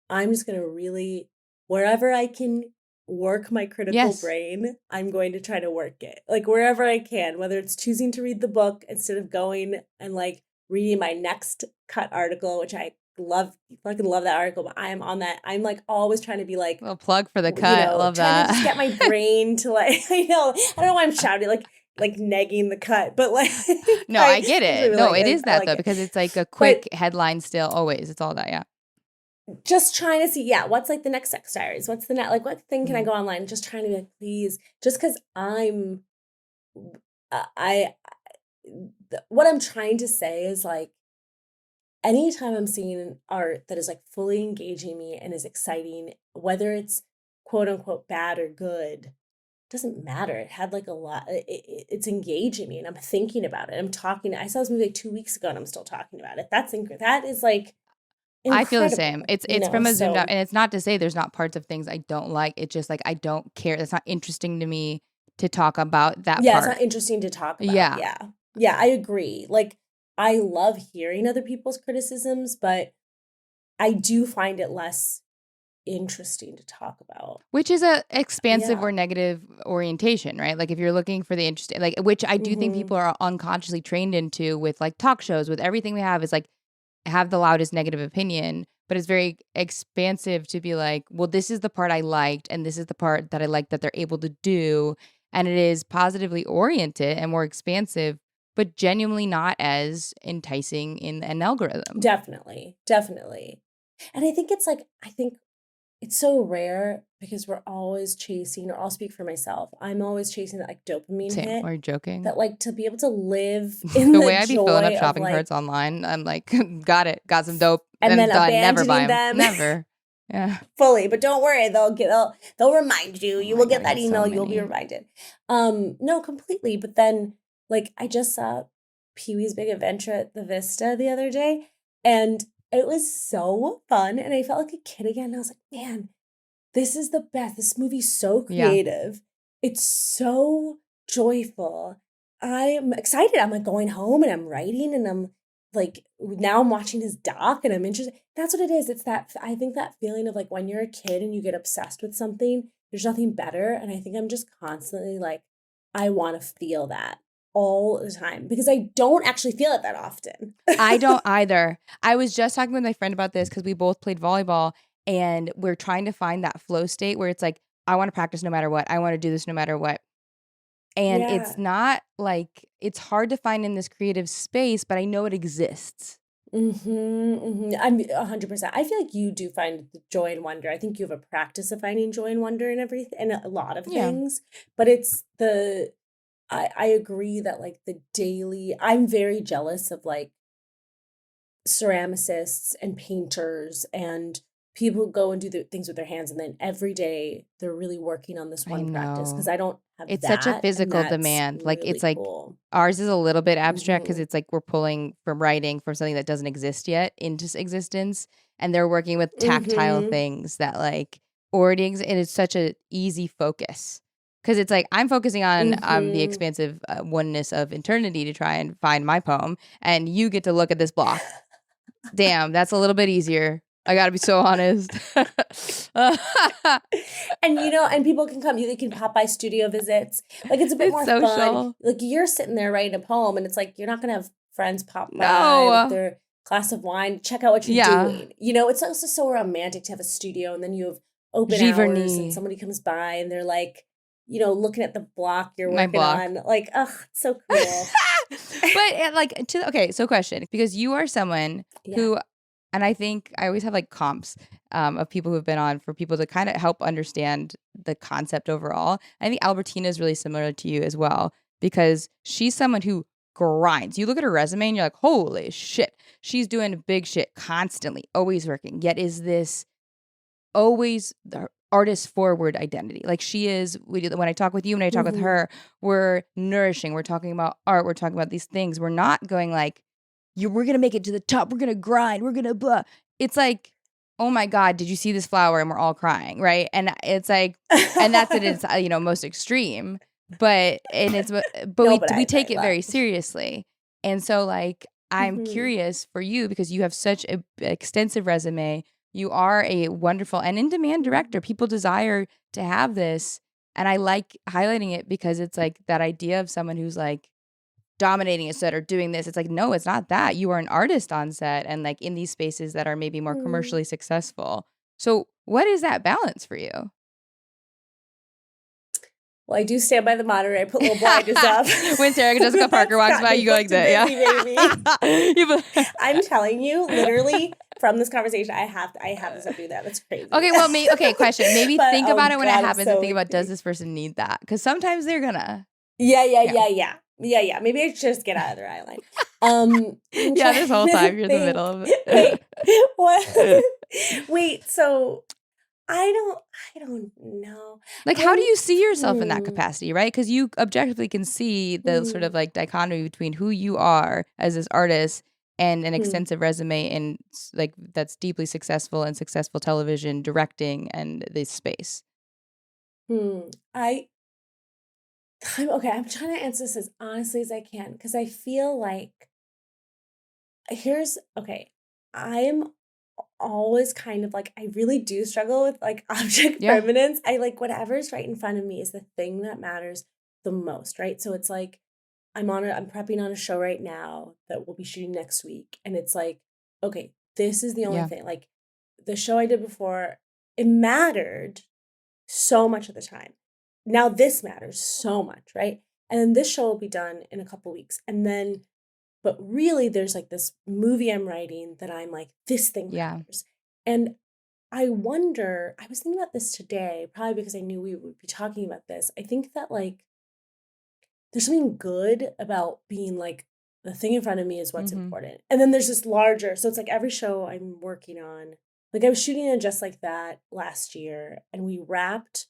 I'm just going to really, wherever I can work my critical brain, I'm going to try to work it, like wherever I can, whether it's choosing to read the book instead of going and like reading my next cut article, which I fucking love that article, but I am on that. I'm like always trying to be like, a plug for the cut. Love trying that. to just get my brain to like, I don't know why I'm shouting, like negging the cut, but like, no, I get it. Really no, like it is that like though, it. because it's like a quick headline still always. It's all that, yeah. Just trying to see, what's like the next sex diaries? What's the next, like, what thing can I go online? Just trying to be like, please, just because what I'm trying to say is like, anytime I'm seeing art that is like fully engaging me and is exciting, whether it's quote unquote bad or good, doesn't matter. It had like a lot, it's engaging me and I'm thinking about it. I saw this movie like 2 weeks ago and I'm still talking about it. That is like, incredible. I feel the same. It's from a zoomed out, and it's not to say there's not parts of things I don't like. It's just like I don't care. That's not interesting to me to talk about that part. It's not interesting to talk about. Yeah, I agree. Like, I love hearing other people's criticisms, but I do find it less interesting to talk about. Which is a expansive or negative orientation, right? Like if you're looking for the interesting, like, which I do think people are unconsciously trained into with like talk shows, with everything we have is like, have the loudest negative opinion, but it's very expansive to be like, well, this is the part I liked and this is the part that I like that they're able to do, and it is positively oriented and more expansive, but genuinely not as enticing in an algorithm. Definitely And I think it's so rare because we're always chasing, or I'll speak for myself, I'm always chasing that like dopamine hit. Are you joking? That like to be able to live in the the way I be filling up joy shopping of, like, carts online, I'm like, got some dope, and then done. Never buy abandoning them. Never. Yeah. Fully, but don't worry, they'll remind you. You will get that email. You'll be reminded. No, completely. But then, like, I just saw Pee-wee's Big Adventure at the Vista the other day, and it was so fun, and I felt like a kid again. And I was like, man, this is the best. This movie's so creative. Yeah. It's so joyful. I'm excited. I'm like going home and I'm writing, and I'm like, now I'm watching his doc and I'm interested. That's what it is. It's that, I think that feeling of like when you're a kid and you get obsessed with something, there's nothing better. And I think I'm just constantly like, I want to feel that all the time, because I don't actually feel it that often. I don't either. I was just talking with my friend about this because we both played volleyball, and we're trying to find that flow state where it's like, I want to practice no matter what. I want to do this no matter what. And it's not like, it's hard to find in this creative space, but I know it exists. I'm 100%. I feel like you do find the joy and wonder. I think you have a practice of finding joy and wonder in everything, and a lot of things, but it's I agree that like the daily, I'm very jealous of like ceramicists and painters and people who go and do the things with their hands, and then every day they're really working on this one practice, because I don't have it's such a physical demand. Like it's like ours is a little bit abstract because it's like we're pulling from writing from something that doesn't exist yet into existence, and they're working with tactile things that like already exist, and it's such a easy focus. Because it's like I'm focusing on the expansive oneness of eternity to try and find my poem, and you get to look at this block. Damn, that's a little bit easier. I gotta be so honest. And and people can come. They can pop by studio visits. Like it's a bit more social. Fun. Like you're sitting there writing a poem, and it's like you're not gonna have friends pop by with their glass of wine, check out what you're doing. It's also so romantic to have a studio, and then you have open hours, and somebody comes by, and they're like, looking at the block you're working on. Like, ugh, it's so cool. But so question, because you are someone who, and I think I always have like comps of people who have been on for people to kind of help understand the concept overall. I think Albertina is really similar to you as well, because she's someone who grinds. You look at her resume and you're like, holy shit, she's doing big shit constantly, always working, yet is this always the artist forward identity. Like she is, when I talk with you, when I talk with her, we're nourishing, we're talking about art, we're talking about these things. We're not going like, we're going to make it to the top, we're going to grind, we're going to blah. It's like, oh my God, did you see this flower? And we're all crying, right? And it's like, and that's at its most extreme. But we take it very seriously. And so like, I'm curious for you because you have such an extensive resume. You are a wonderful and in-demand director. People desire to have this. And I like highlighting it because it's like that idea of someone who's like dominating a set or doing this. It's like, no, it's not that. You are an artist on set and like in these spaces that are maybe more commercially successful. So what is that balance for you? Well, I do stand by the monitor. I put little blinders up. When Sarah Jessica Parker walks by, you go like that. Yeah. I'm telling you, literally, from this conversation, I have to stop doing that. That's crazy. Okay, well, question. Maybe think about it when it happens and think about, does this person need that? Because sometimes they're gonna. Yeah. Maybe I should just get out of their eye line. This whole time you're in the middle of it. What? Wait, so I don't know. Like, how do you see yourself in that capacity, right? Because you objectively can see the sort of like dichotomy between who you are as this artist and an extensive resume and like that's deeply successful and successful television directing and this space. I'm okay. I'm trying to answer this as honestly as I can because I feel like I am always kind of like, I really do struggle with like object permanence. I like whatever's right in front of me is the thing that matters the most, right? So it's like I'm prepping on a show right now that we'll be shooting next week. And it's like, okay, this is the only thing. Like the show I did before, it mattered so much of the time. Now this matters so much, right? And then this show will be done in a couple weeks. And then but really, there's like this movie I'm writing that I'm like, this thing matters. And I wonder, I was thinking about this today, probably because I knew we would be talking about this. I think that like, there's something good about being like, the thing in front of me is what's important. And then there's this larger, so it's like every show I'm working on, like I was shooting in Just Like That last year and we wrapped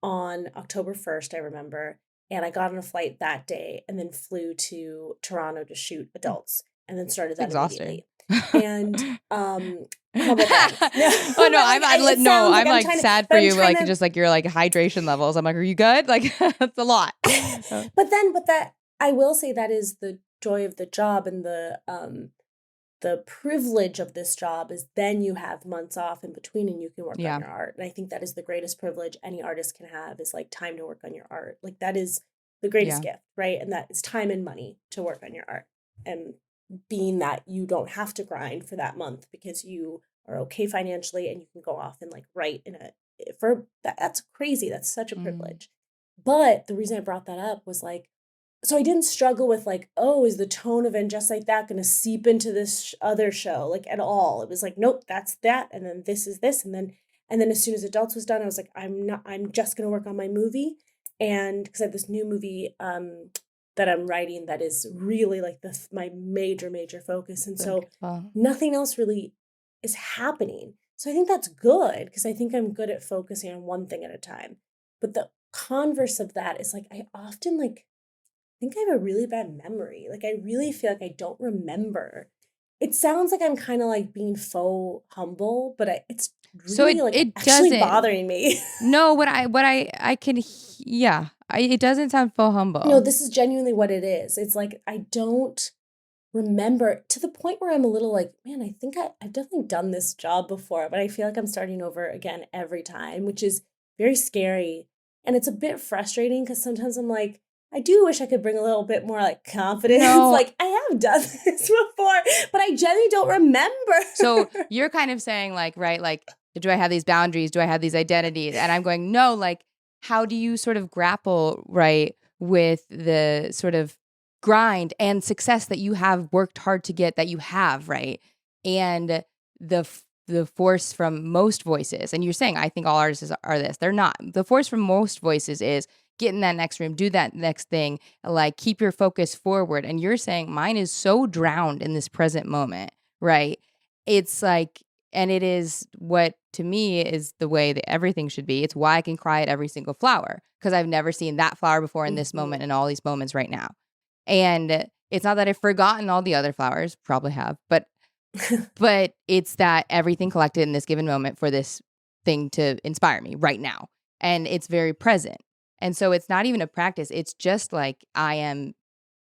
on October 1st, I remember. And I got on a flight that day and then flew to Toronto to shoot adults and then started that immediately. And how about that? Oh no, I'm like sad for you, like just like your like hydration levels. I'm like, are you good? Like that's a lot. But that I will say that is the joy of the job and the privilege of this job is then you have months off in between and you can work on your art. And I think that is the greatest privilege any artist can have is like time to work on your art. Like that is the greatest gift, right? And that is time and money to work on your art. And being that you don't have to grind for that month because you are okay financially and you can go off and like write that's crazy. That's such a privilege. But the reason I brought that up was like, so I didn't struggle with like, oh, is the tone of And Just Like That going to seep into this other show like at all? It was like, nope, that's that. And then this is this. And then as soon as Adults was done, I was like, I'm just going to work on my movie. And because I have this new movie that I'm writing that is really like my major focus. And so nothing else really is happening. So I think that's good because I think I'm good at focusing on one thing at a time. But the converse of that is like, I often like, I think I have a really bad memory. Like I really feel like I don't remember. It sounds like I'm kind of like being faux humble, but it's really so it actually doesn't bothering me. No, it doesn't sound faux humble. No, this is genuinely what it is. It's like I don't remember to the point where I'm a little like, man, I think I've definitely done this job before, but I feel like I'm starting over again every time, which is very scary. And it's a bit frustrating because sometimes I'm like, I do wish I could bring a little bit more like confidence. No. Like I have done this before, but I genuinely don't remember. So you're kind of saying like, right, like, do I have these boundaries? Do I have these identities? And I'm going, no, like, how do you sort of grapple, right, with the sort of grind and success that you have worked hard to get that you have, right? And the force from most voices, and you're saying, I think all artists are this. They're not. The force from most voices is get in that next room, do that next thing, like keep your focus forward. And you're saying mine is so drowned in this present moment, right? It's like, and it is what to me is the way that everything should be. It's why I can cry at every single flower, because I've never seen that flower before in this moment and all these moments right now. And it's not that I've forgotten all the other flowers, probably have, but it's that everything collected in this given moment for this thing to inspire me right now. And it's very present. And so it's not even a practice. It's just like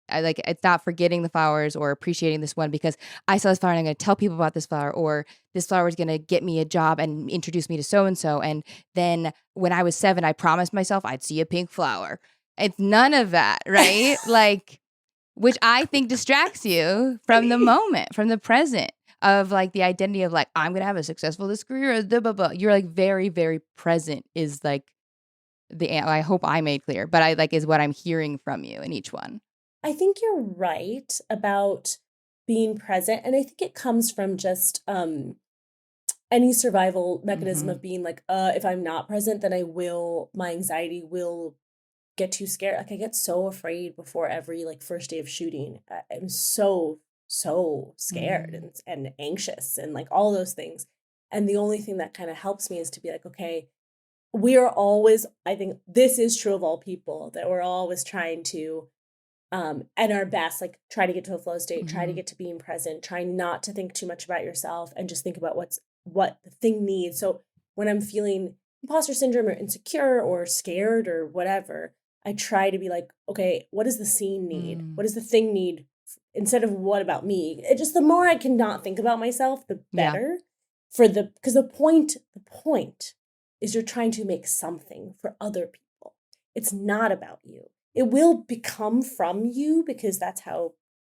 it's not forgetting the flowers or appreciating this one because I saw this flower and I'm going to tell people about this flower, or this flower is going to get me a job and introduce me to so-and-so. And then when I was 7, I promised myself I'd see a pink flower. It's none of that, right? Like, which I think distracts you from the moment, from the present of like the identity of like, I'm going to have a successful this career. Blah, blah, blah. You're like very, very present is like I hope I made clear, but I like is what I'm hearing from you in each one. I think you're right about being present. And I think it comes from just any survival mechanism of being like, if I'm not present, then my anxiety will get too scared. Like I get so afraid before every like first day of shooting. I'm so scared and anxious and like all those things. And the only thing that kind of helps me is to be like, okay, we are always, I think this is true of all people, that we're always trying to at our best, like try to get to a flow state, try to get to being present, try not to think too much about yourself and just think about what the thing needs. So when I'm feeling imposter syndrome or insecure or scared or whatever, I try to be like, okay, what does the scene need? What does the thing need? Instead of what about me? It just, the more I can not think about myself, the better. Because the point is you're trying to make something for other people. It's not about you. It will become from you because that's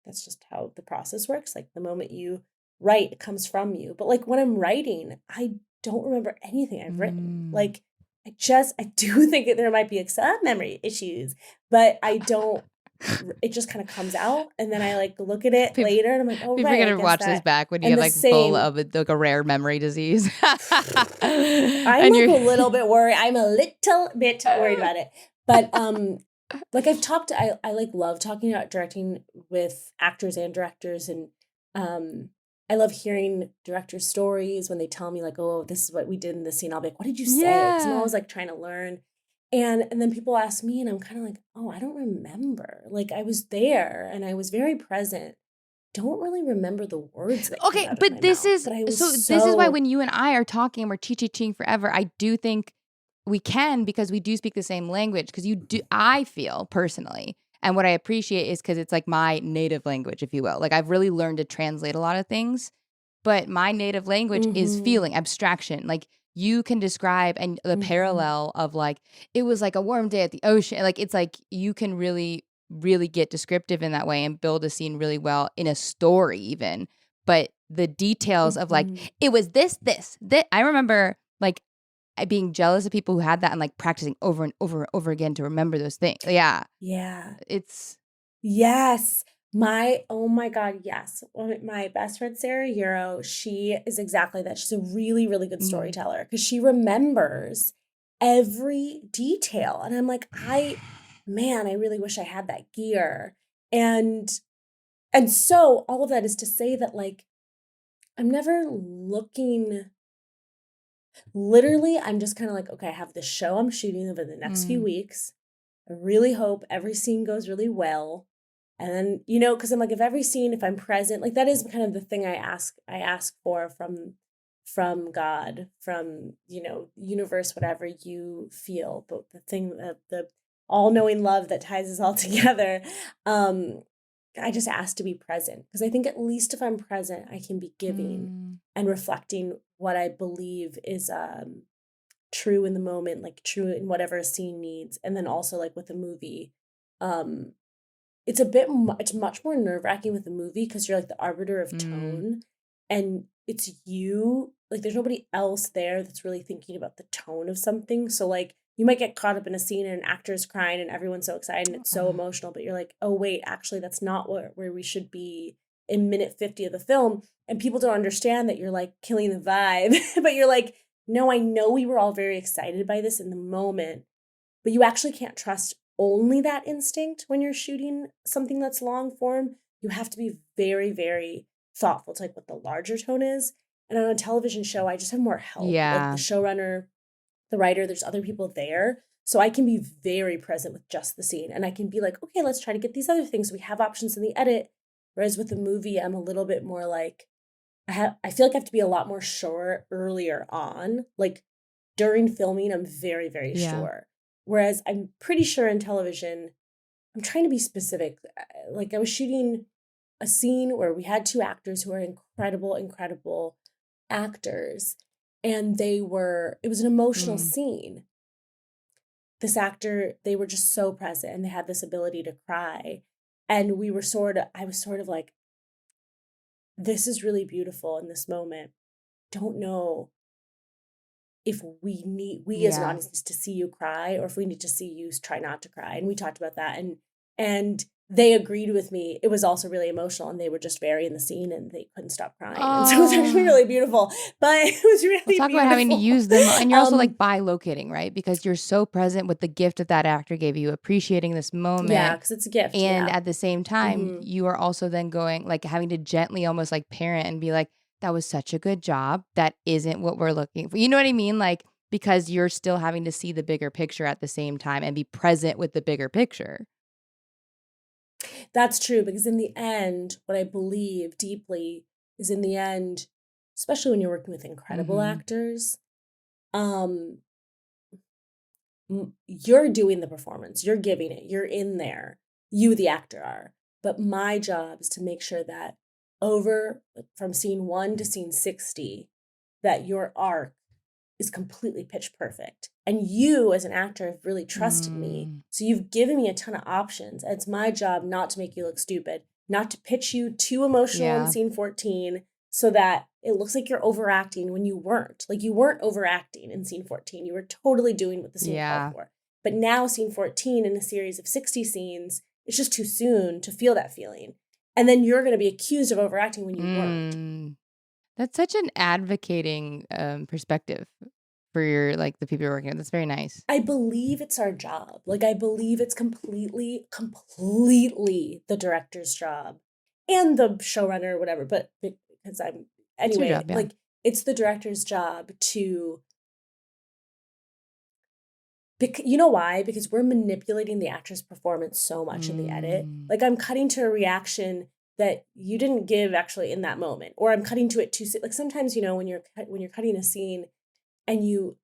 just how the process works. Like the moment you write, it comes from you. But like when I'm writing, I don't remember anything I've written. Like I do think that there might be some memory issues, but I don't, it just kind of comes out. And then I like look at it later and I'm like, oh, people right. People are going to watch this back when you have like full of like a rare memory disease. I'm like a little bit worried. I'm a little bit worried about it. But like I like love talking about directing with actors and directors. And I love hearing directors' stories when they tell me like, oh, this is what we did in this scene. I'll be like, what did you say? Because I'm always like trying to learn. And then people ask me and I'm kind of like, oh, I don't remember. Like I was there and I was very present. Don't really remember the words that came out of my this mouth, is but I was this is why when you and I are talking and we're teaching forever, I do think we can, because we do speak the same language. Because I feel personally, and what I appreciate is because it's like my native language, if you will. Like I've really learned to translate a lot of things, but my native language is feeling, abstraction. Like you can describe and the parallel of like, it was like a warm day at the ocean. Like it's like you can really, really get descriptive in that way and build a scene really well in a story even. But the details of like, it was this. I remember like being jealous of people who had that and like practicing over and over and over again to remember those things. Yeah. It's. Yes. Oh my God, yes. My best friend, Sarah Euro, she is exactly that. She's a really, really good storyteller because she remembers every detail. And I'm like, I really wish I had that gear. And so all of that is to say that like, I'm never looking, literally, I'm just kind of like, okay, I have this show I'm shooting over the next few weeks. I really hope every scene goes really well. And then, because I'm like, if I'm present, like that is kind of the thing I ask for from God, from, universe, whatever you feel. But the thing, the all-knowing love that ties us all together, I just ask to be present. Because I think at least if I'm present, I can be giving and reflecting what I believe is true in the moment, like true in whatever a scene needs. And then also like with a movie, it's much more nerve-wracking with a movie because you're like the arbiter of tone and it's you, like there's nobody else there that's really thinking about the tone of something. So like you might get caught up in a scene and an actor is crying and everyone's so excited and it's so emotional, but you're like, oh wait, actually that's not where we should be in minute 50 of the film. And people don't understand that you're like killing the vibe, but you're like, no, I know we were all very excited by this in the moment. but you actually can't trust only that instinct when you're shooting something that's long form. You have to be very, very thoughtful to like what the larger tone is. And on a television show, I just have more help. Like the Yeah. showrunner, the writer, there's other people there. So I can be very present with just the scene. And I can be like, okay, let's try to get these other things. We have options in the edit. Whereas with the movie, I'm a little bit more like, I feel like I have to be a lot more sure earlier on. Like during filming, I'm very, very Yeah. sure. Whereas I'm pretty sure in television, I'm trying to be specific. Like I was shooting a scene where we had 2 actors who are incredible, incredible actors. And it was an emotional scene. This actor, they were just so present and they had this ability to cry. And I was sort of like, this is really beautiful in this moment. Don't know if we as an Yeah. audience need to see you cry or if we need to see you try not to cry. And we talked about that. And they agreed with me. It was also really emotional and they were just very in the scene and they couldn't stop crying. And so it was actually really beautiful. But it was really We'll talk about having to beautiful. use them. And you're also like bilocating, right? Because you're so present with the gift that that actor gave you, appreciating this moment. Yeah, because it's a gift. And yeah. at the same time, you are also then going, like having to gently almost like parent and be like, that was such a good job. That isn't what we're looking for. You know what I mean? Like, because you're still having to see the bigger picture at the same time and be present with the bigger picture. That's true, because in the end, what I believe deeply is in the end, especially when you're working with incredible actors, um, you're doing the performance, you're giving it, you're in there, you, the actor, are. But my job is to make sure that from scene 1 to scene 60, that your arc is completely pitch perfect. And you, as an actor, have really trusted me. So you've given me a ton of options. And it's my job not to make you look stupid, not to pitch you too emotional in scene 14 so that it looks like you're overacting when you weren't. Like you weren't overacting in scene 14. You were totally doing what the scene called for. But now scene 14 in a series of 60 scenes, it's just too soon to feel that feeling. And then you're going to be accused of overacting when you weren't. That's such an advocating perspective for your, like the people you're working with. That's very nice. I believe it's our job. Like I believe it's completely the director's job and the showrunner or whatever. But because anyway, job, yeah. like it's the director's job to. You know why? Because we're manipulating the actor's performance so much in the edit. Like I'm cutting to a reaction that you didn't give actually in that moment, or I'm cutting to it too soon. Like sometimes, you know, when you're cutting a scene and you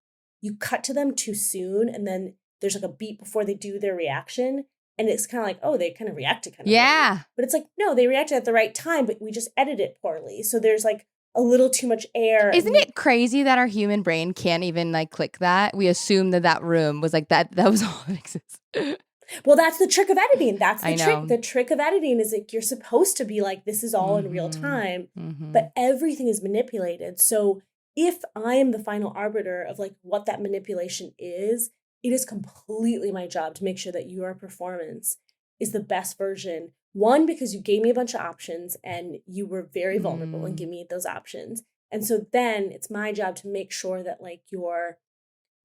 cut to them too soon, and then there's like a beat before they do their reaction, and it's kind of like, oh, they kind of reacted kind of late. But it's like, no, they reacted at the right time, but we just edited it poorly. So there's like a little too much air. Isn't it crazy that our human brain can't even like click that? We assume that room was like that was all that exists. Well, that's the trick of editing. That's the I trick. know. The trick of editing is like you're supposed to be like, this is all in real time, but everything is manipulated. So if I am the final arbiter of like what that manipulation is, it is completely my job to make sure that your performance is the best version. One, because you gave me a bunch of options and you were very vulnerable and give me those options. And so then it's my job to make sure that like your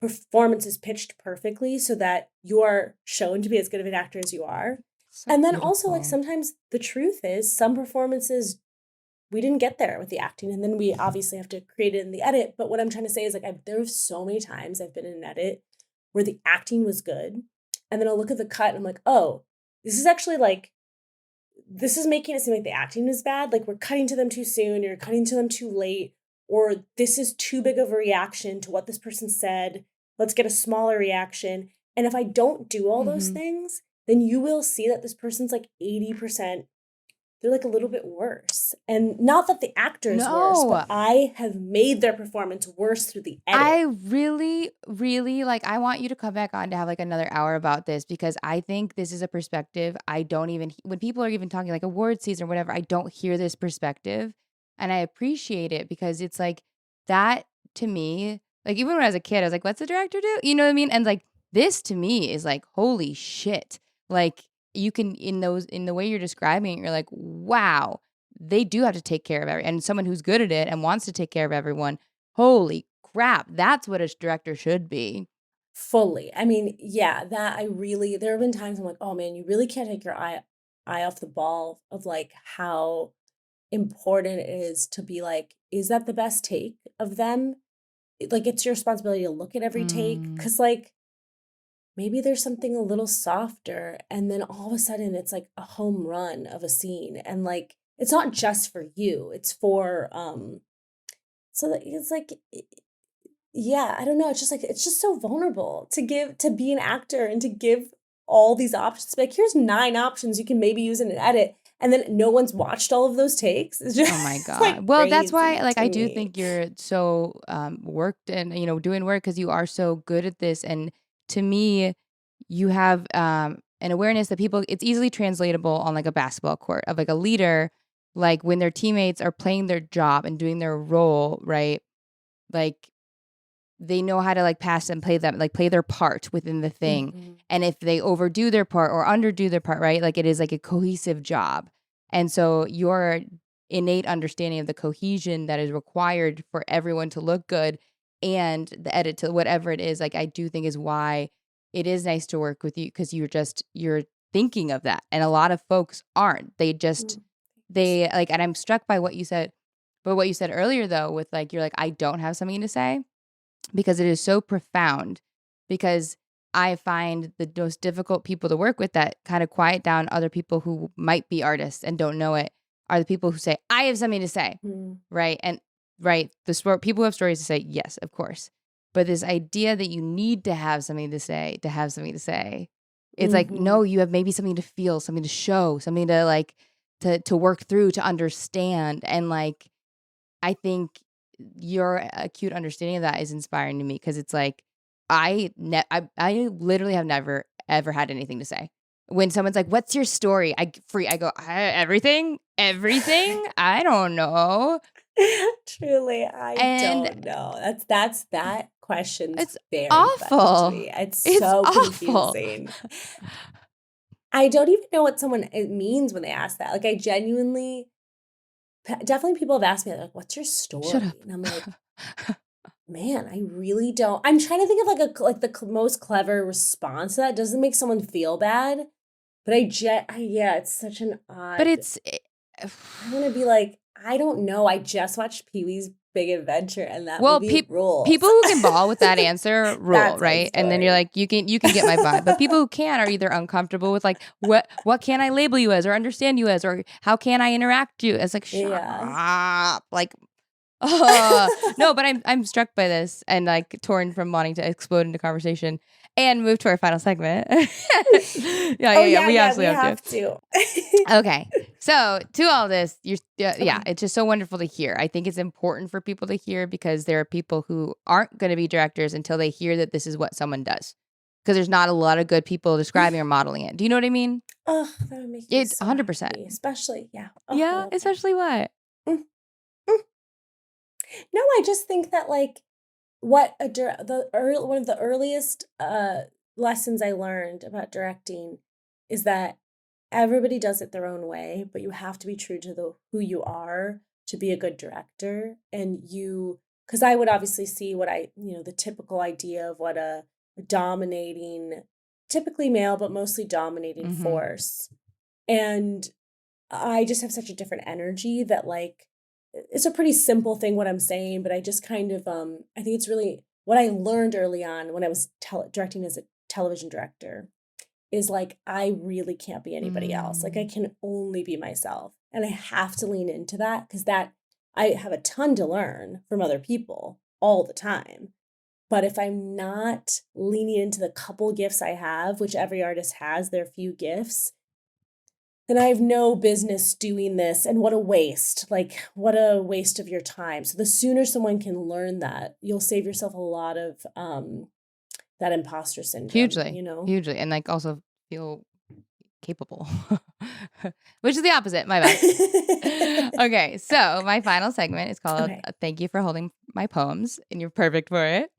performance is pitched perfectly so that you're shown to be as good of an actor as you are. So and then beautiful. also like sometimes the truth is some performances we didn't get there with the acting, and then we obviously have to create it in the edit. But what I'm trying to say is like there are so many times I've been in an edit where the acting was good, and then I'll look at the cut and I'm like, oh, this is actually like, this is making it seem like the acting is bad. Like we're cutting to them too soon, or cutting to them too late, or this is too big of a reaction to what this person said. Let's get a smaller reaction. And if I don't do all those things, then you will see that this person's like 80%, they're like a little bit worse. And not that the actor is worse, but I have made their performance worse through the edit. I really, really like, I want you to come back on to have like another hour about this, because I think this is a perspective I don't even, when people are even talking like award season or whatever, I don't hear this perspective. And I appreciate it because it's like that to me, like even when I was a kid, I was like, what's the director do? You know what I mean? And like this to me is like, holy shit. Like you can, in the way you're describing it, you're like, wow, they do have to take care of and someone who's good at it and wants to take care of everyone. Holy crap. That's what a director should be. Fully. I mean, yeah, that I really, there have been times I'm like, oh man, you really can't take your eye off the ball of like how important it is to be like, is that the best take of them? Like, it's your responsibility to look at every take. Mm. Cause like maybe there's something a little softer, and then all of a sudden it's like a home run of a scene. And like, it's not just for you, it's for, so that it's like, yeah, I don't know. It's just like, it's just so vulnerable to be an actor and to give all these options. Like, here's 9 options you can maybe use in an edit. And then no one's watched all of those takes. It's just, Oh my it's God. like Well, that's why, crazy like, to I do me. think you're so worked and, doing work because you are so good at this. And to me, you have an awareness that people, it's easily translatable on like a basketball court of like a leader, like when their teammates are playing their job and doing their role, right? Like, they know how to like pass and play them, like play their part within the thing. Mhm. And if they overdo their part or underdo their part, right? Like it is like a cohesive job. And so your innate understanding of the cohesion that is required for everyone to look good and the edit to whatever it is, like I do think is why it is nice to work with you because you're thinking of that. And a lot of folks aren't. They just, they like, and I'm struck by what you said, but what you said earlier though, with like, you're like, I don't have something to say because it is so profound because I find the most difficult people to work with that kind of quiet down other people who might be artists and don't know it are the people who say, I have something to say. Mm. Right. And right. People who have stories to say, yes, of course. But this idea that you need to have something to say, it's like, no, Mhm. you have maybe something to feel, something to show, something to like, to work through, to understand. And like, I think your acute understanding of that is inspiring to me because it's like I literally have never ever had anything to say. When someone's like, "What's your story?" I go, everything, everything. I don't know, Truly, I and don't know. That question's it's very funny to awful. me. It's It's so awful. confusing. I don't even know what someone it means when they ask that. Like, I genuinely, definitely people have asked me like, "What's your Shut story?" up. And I'm like, man, I really don't. I'm trying to think of like the most clever response to that. Doesn't make someone feel bad, but yeah, it's such an But odd. it's I want to be like, I don't know. I just watched Pee-wee's Big Adventure, and that well, movie rules. people who can ball with that answer rule, That's my right? And then you're story. like, you can get my vibe. But people who can't are either uncomfortable with like, what can I label you as or understand you as or how can I interact you as? Like, shut Yeah. up. Like, no, but I'm struck by this and like torn from wanting to explode into conversation and move to our final segment. Yeah. We We absolutely have have to. to. Okay. So to all this, it's just so wonderful to hear. I think it's important for people to hear because there are people who aren't going to be directors until they hear that this is what someone does. Because there's not a lot of good people describing or modeling it. Do you know what I mean? Oh, that would make me so 100%. happy. Especially, yeah. Oh, I Yeah, love that. especially what? Mm, mm. No, I just think that like what one of the earliest lessons I learned about directing is that everybody does it their own way, but you have to be true to the who you are to be a good director. And because I would obviously see what the typical idea of what a dominating, typically male, but mostly dominating Mm-hmm. force. And I just have such a different energy that like it's a pretty simple thing what I'm saying, but I just kind of I think it's really what I learned early on when I was directing as a television director is like I really can't be anybody else. Like I can only be myself. And I have to lean into that because that I have a ton to learn from other people all the time. But if I'm not leaning into the couple gifts I have, which every artist has their few gifts, then I have no business doing this. And what a waste. Like, what a waste of your time. So the sooner someone can learn that, you'll save yourself a lot of that imposter syndrome, Hugely. And like also feel capable, which is the opposite. My bad. Okay, so my final segment is called Okay. Thank You for Holding My Poems, and you're perfect for it,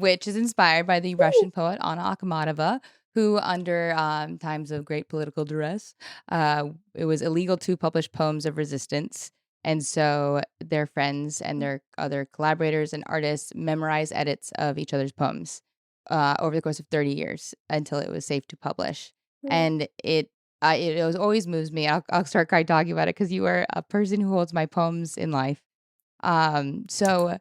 which is inspired by the Russian poet Anna Akhmatova, who under times of great political duress, it was illegal to publish poems of resistance. And so their friends and their other collaborators and artists memorize edits of each other's poems. over the course of 30 years until it was safe to publish. Mm. And it always moves me. I'll start crying talking about it because you are a person who holds my poems in life. So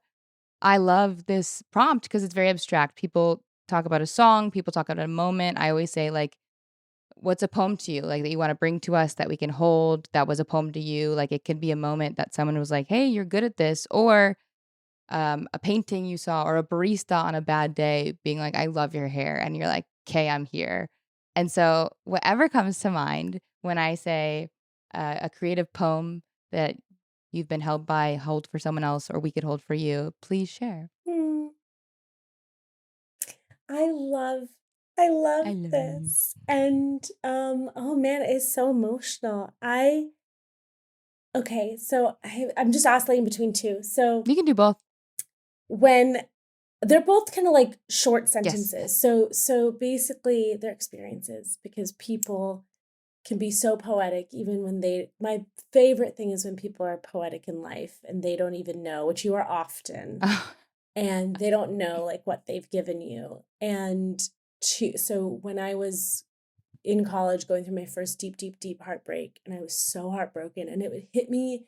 I love this prompt because it's very abstract. People talk about a song, people talk about a moment. I always say, like, what's a poem to you, like, that you want to bring to us that we can hold, that was a poem to you? Like, it could be a moment that someone was like, hey, you're good at this, or a painting you saw, or a barista on a bad day being like, I love your hair, and you're like, okay, I'm here. And so whatever comes to mind when I say a creative poem that you've been held by, hold for someone else, or we could hold for you, please share. Mm. I love I love you. this. And oh man, it's so emotional. Okay, so I'm just oscillating between two. So We can do both. when they're both kind of like short Yes. sentences. So basically they're experiences, because people can be so poetic even when my favorite thing is when people are poetic in life and they don't even know, which you are often. And they don't know like what they've given you. And so when I was in college going through my first deep heartbreak, and I was so heartbroken, and it would hit me.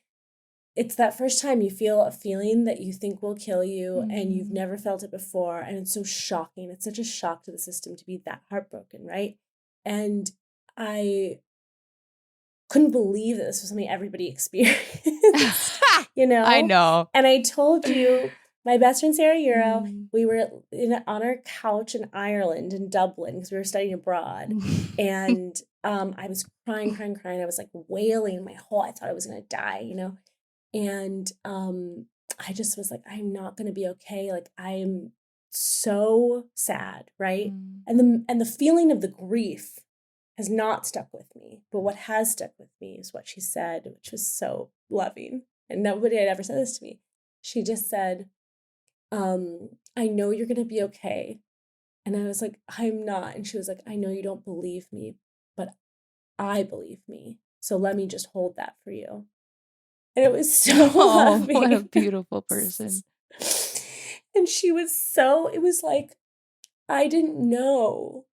It's that first time you feel a feeling that you think will kill you, and you've never felt it before. And it's so shocking. It's such a shock to the system to be that heartbroken, right? And I couldn't believe that this was something everybody experienced, I know. And I told you, my best friend Sarah Euro, Mm. we were on our couch in Ireland, in Dublin, because we were studying abroad. And I was crying. I was like wailing I thought I was going to die, And I just was like, I'm not going to be okay. Like, I'm so sad, right? And the feeling of the grief has not stuck with me. But what has stuck with me is what she said, which was so loving. And nobody had ever said this to me. She just said, I know you're going to be okay. And I was like, I'm not. And she was like, I know you don't believe me, but I believe me. So let me just hold that for you. And it was so loving. What a beautiful person. And it was like, I didn't know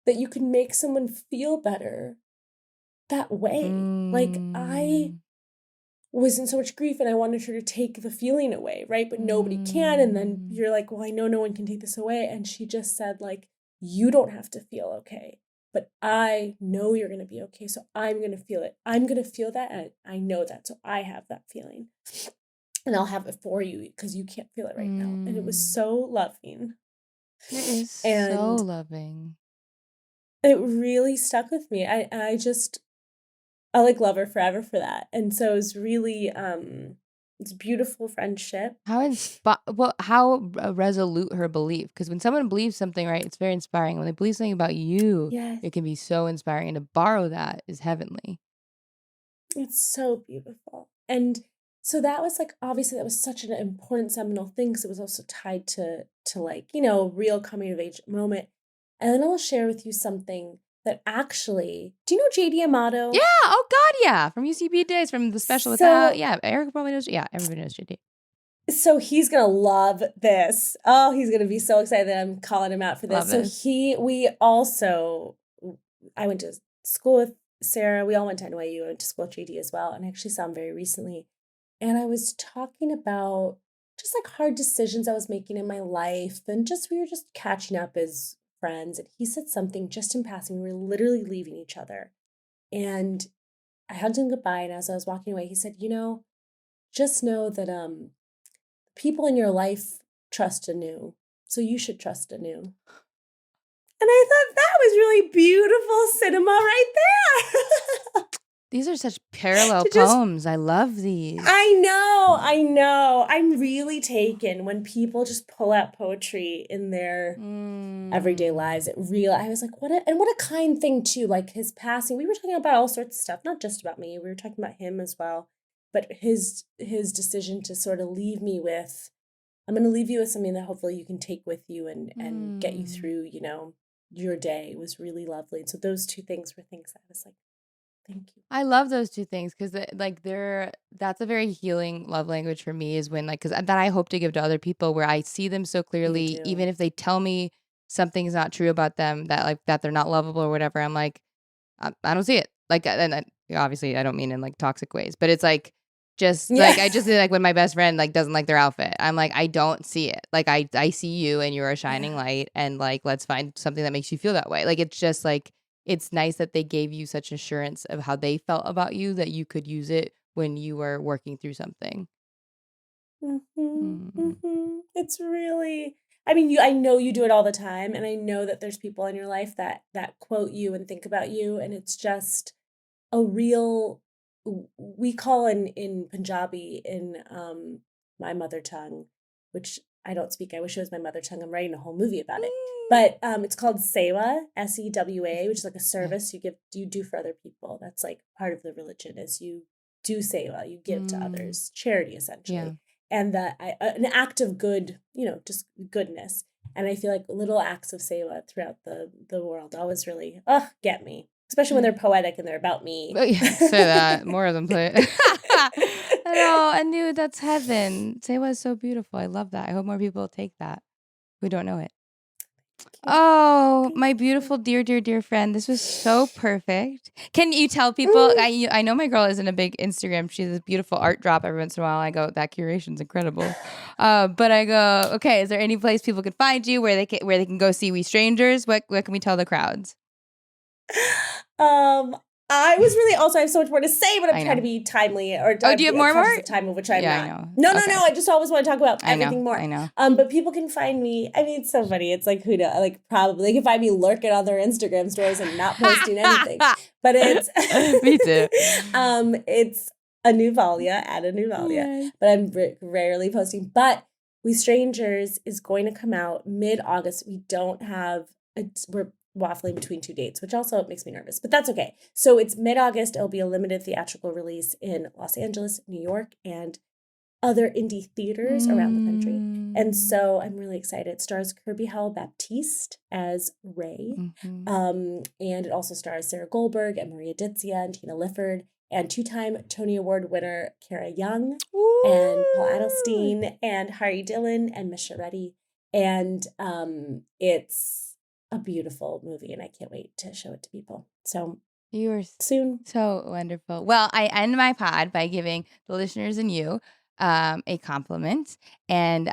that you could make someone feel better that way. Like, I was in so much grief and I wanted her to take the feeling away, right? But nobody can. And then you're like, well, I know no one can take this away. And she just said, like, you don't have to feel okay, but I know you're going to be okay. So I'm going to feel it. I'm going to feel that. And I know that. So I have that feeling. And I'll have it for you because you can't feel it right now. And it was so loving. It is so And loving. it really stuck with me. I like love her forever for that. And so it's really it's a beautiful friendship. How resolute her belief, because when someone believes something, right, it's very inspiring. When they believe something about you, Yes. it can be so inspiring, and to borrow that is heavenly. It's so beautiful. And so that was like, obviously that was such an important seminal thing, because it was also tied to like, real coming of age moment. And then I'll share with you something that actually, do you know JD Amato? Yeah. Oh God. Yeah. From UCB days, from the special yeah. Eric probably knows. Yeah. Everybody knows JD. So he's going to love this. Oh, he's going to be so excited that I'm calling him out for this. I went to school with Sarah. We all went to NYU. I went to school at JD as well. And I actually saw him very recently. And I was talking about just like hard decisions I was making in my life. And we were just catching up as friends. And he said something just in passing. We were literally leaving each other. And I hugged him goodbye. And as I was walking away, he said, just know that people in your life trust Anu. So you should trust Anu. And I thought that was really beautiful cinema right there. These are such parallel poems. I love these. I know. I'm really taken when people just pull out poetry in their everyday lives. I was like, what a kind thing too. Like his passing. We were talking about all sorts of stuff, not just about me. We were talking about him as well. But his decision to sort of leave me with, I'm going to leave you with something that hopefully you can take with you and get you through, your day, was really lovely. And so those two things were things that I was like, thank you. I love those two things because that's a very healing love language for me, is when because that I hope to give to other people, where I see them so clearly, even if they tell me something's not true about them, that they're not lovable or whatever, I'm like, I don't see it. Like, and obviously I don't mean in like toxic ways, but it's like, just like, I just like when my best friend like doesn't like their outfit, I'm like, I don't see it. Like I see you and you're a shining light, and like, let's find something that makes you feel that way. Like, it's just like, it's nice that they gave you such assurance of how they felt about you that you could use it when you were working through something. It's really, I mean, I know you do it all the time, and I know that there's people in your life that quote you and think about you, and it's just a real, we call in Punjabi, in my mother tongue, which I don't speak. I wish it was my mother tongue. I'm writing a whole movie about it. But it's called Sewa, SEWA, which is like a service you do for other people. That's like part of the religion, is you do Sewa, you give to others, charity essentially. Yeah. And an act of good, just goodness. And I feel like little acts of Sewa throughout the world always really get me. Especially when they're poetic and they're about me. Oh, yeah, say that. More of them play it. No, Anu, that's heaven. Sewa is so beautiful. I love that. I hope more people take that who don't know it. Oh, my beautiful, dear, dear, dear friend. This was so perfect. Can you tell people, I know my girl isn't a big Instagram. She has this beautiful art drop every once in a while. I go, that curation's incredible. But I go, okay, is there any place people can find you where they can go see We Strangers? What can we tell the crowds? I was really also, I have so much more to say, but I'm trying to be timely. Or do you have more? Time of which I'm not. I know. No. I just always want to talk about everything more. I know. But people can find me. I mean, it's so funny. It's like, who knows? Like, probably they can find me lurking on their Instagram stories and not posting anything. But it's me too. It's Anu Valia at Anu Valia. Yes. But I'm rarely posting. But We Strangers is going to come out mid-August. We don't have. We're waffling between two dates, which also makes me nervous, but that's okay. So it's mid-August. It'll be a limited theatrical release in Los Angeles, New York, and other indie theaters around the country. And so I'm really excited. It stars Kirby Howell-Baptiste as Ray. And it also stars Sarah Goldberg and Maria Ditzia and Tina Lifford and two-time Tony Award winner Kara Young and Paul Adelstein and Hari Dillon and Misha Reddy. And it's a beautiful movie, and I can't wait to show it to people. So you are soon. So wonderful. Well, I end my pod by giving the listeners and you a compliment. And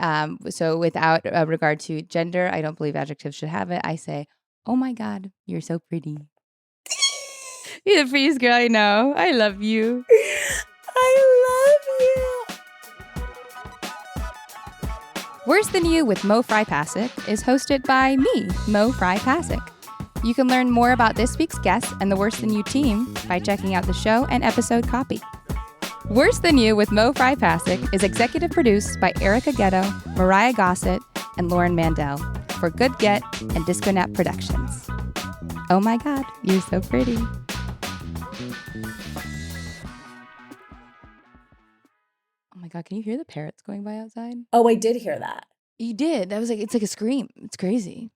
so without regard to gender, I don't believe adjectives should have it. I say, oh my God, you're so pretty. You're the prettiest girl I know. I love you. I love you. Worse Than You with Mo Fry Pasick is hosted by me, Mo Fry Pasick. You can learn more about this week's guest and the Worse Than You team by checking out the show and episode copy. Worse Than You with Mo Fry Pasick is executive produced by Erica Ghetto, Mariah Gossett, and Lauren Mandel for Good Get and Disco Nap Productions. Oh my God, you're so pretty. Oh my God, can you hear the parrots going by outside? Oh, I did hear that. You did. That was like, it's like a scream. It's crazy.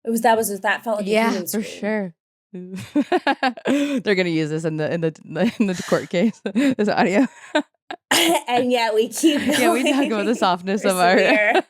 That felt like a human for scream. Sure. They're gonna use this in the court case. This audio. And yet we keep going. Yeah, we talk about the softness of our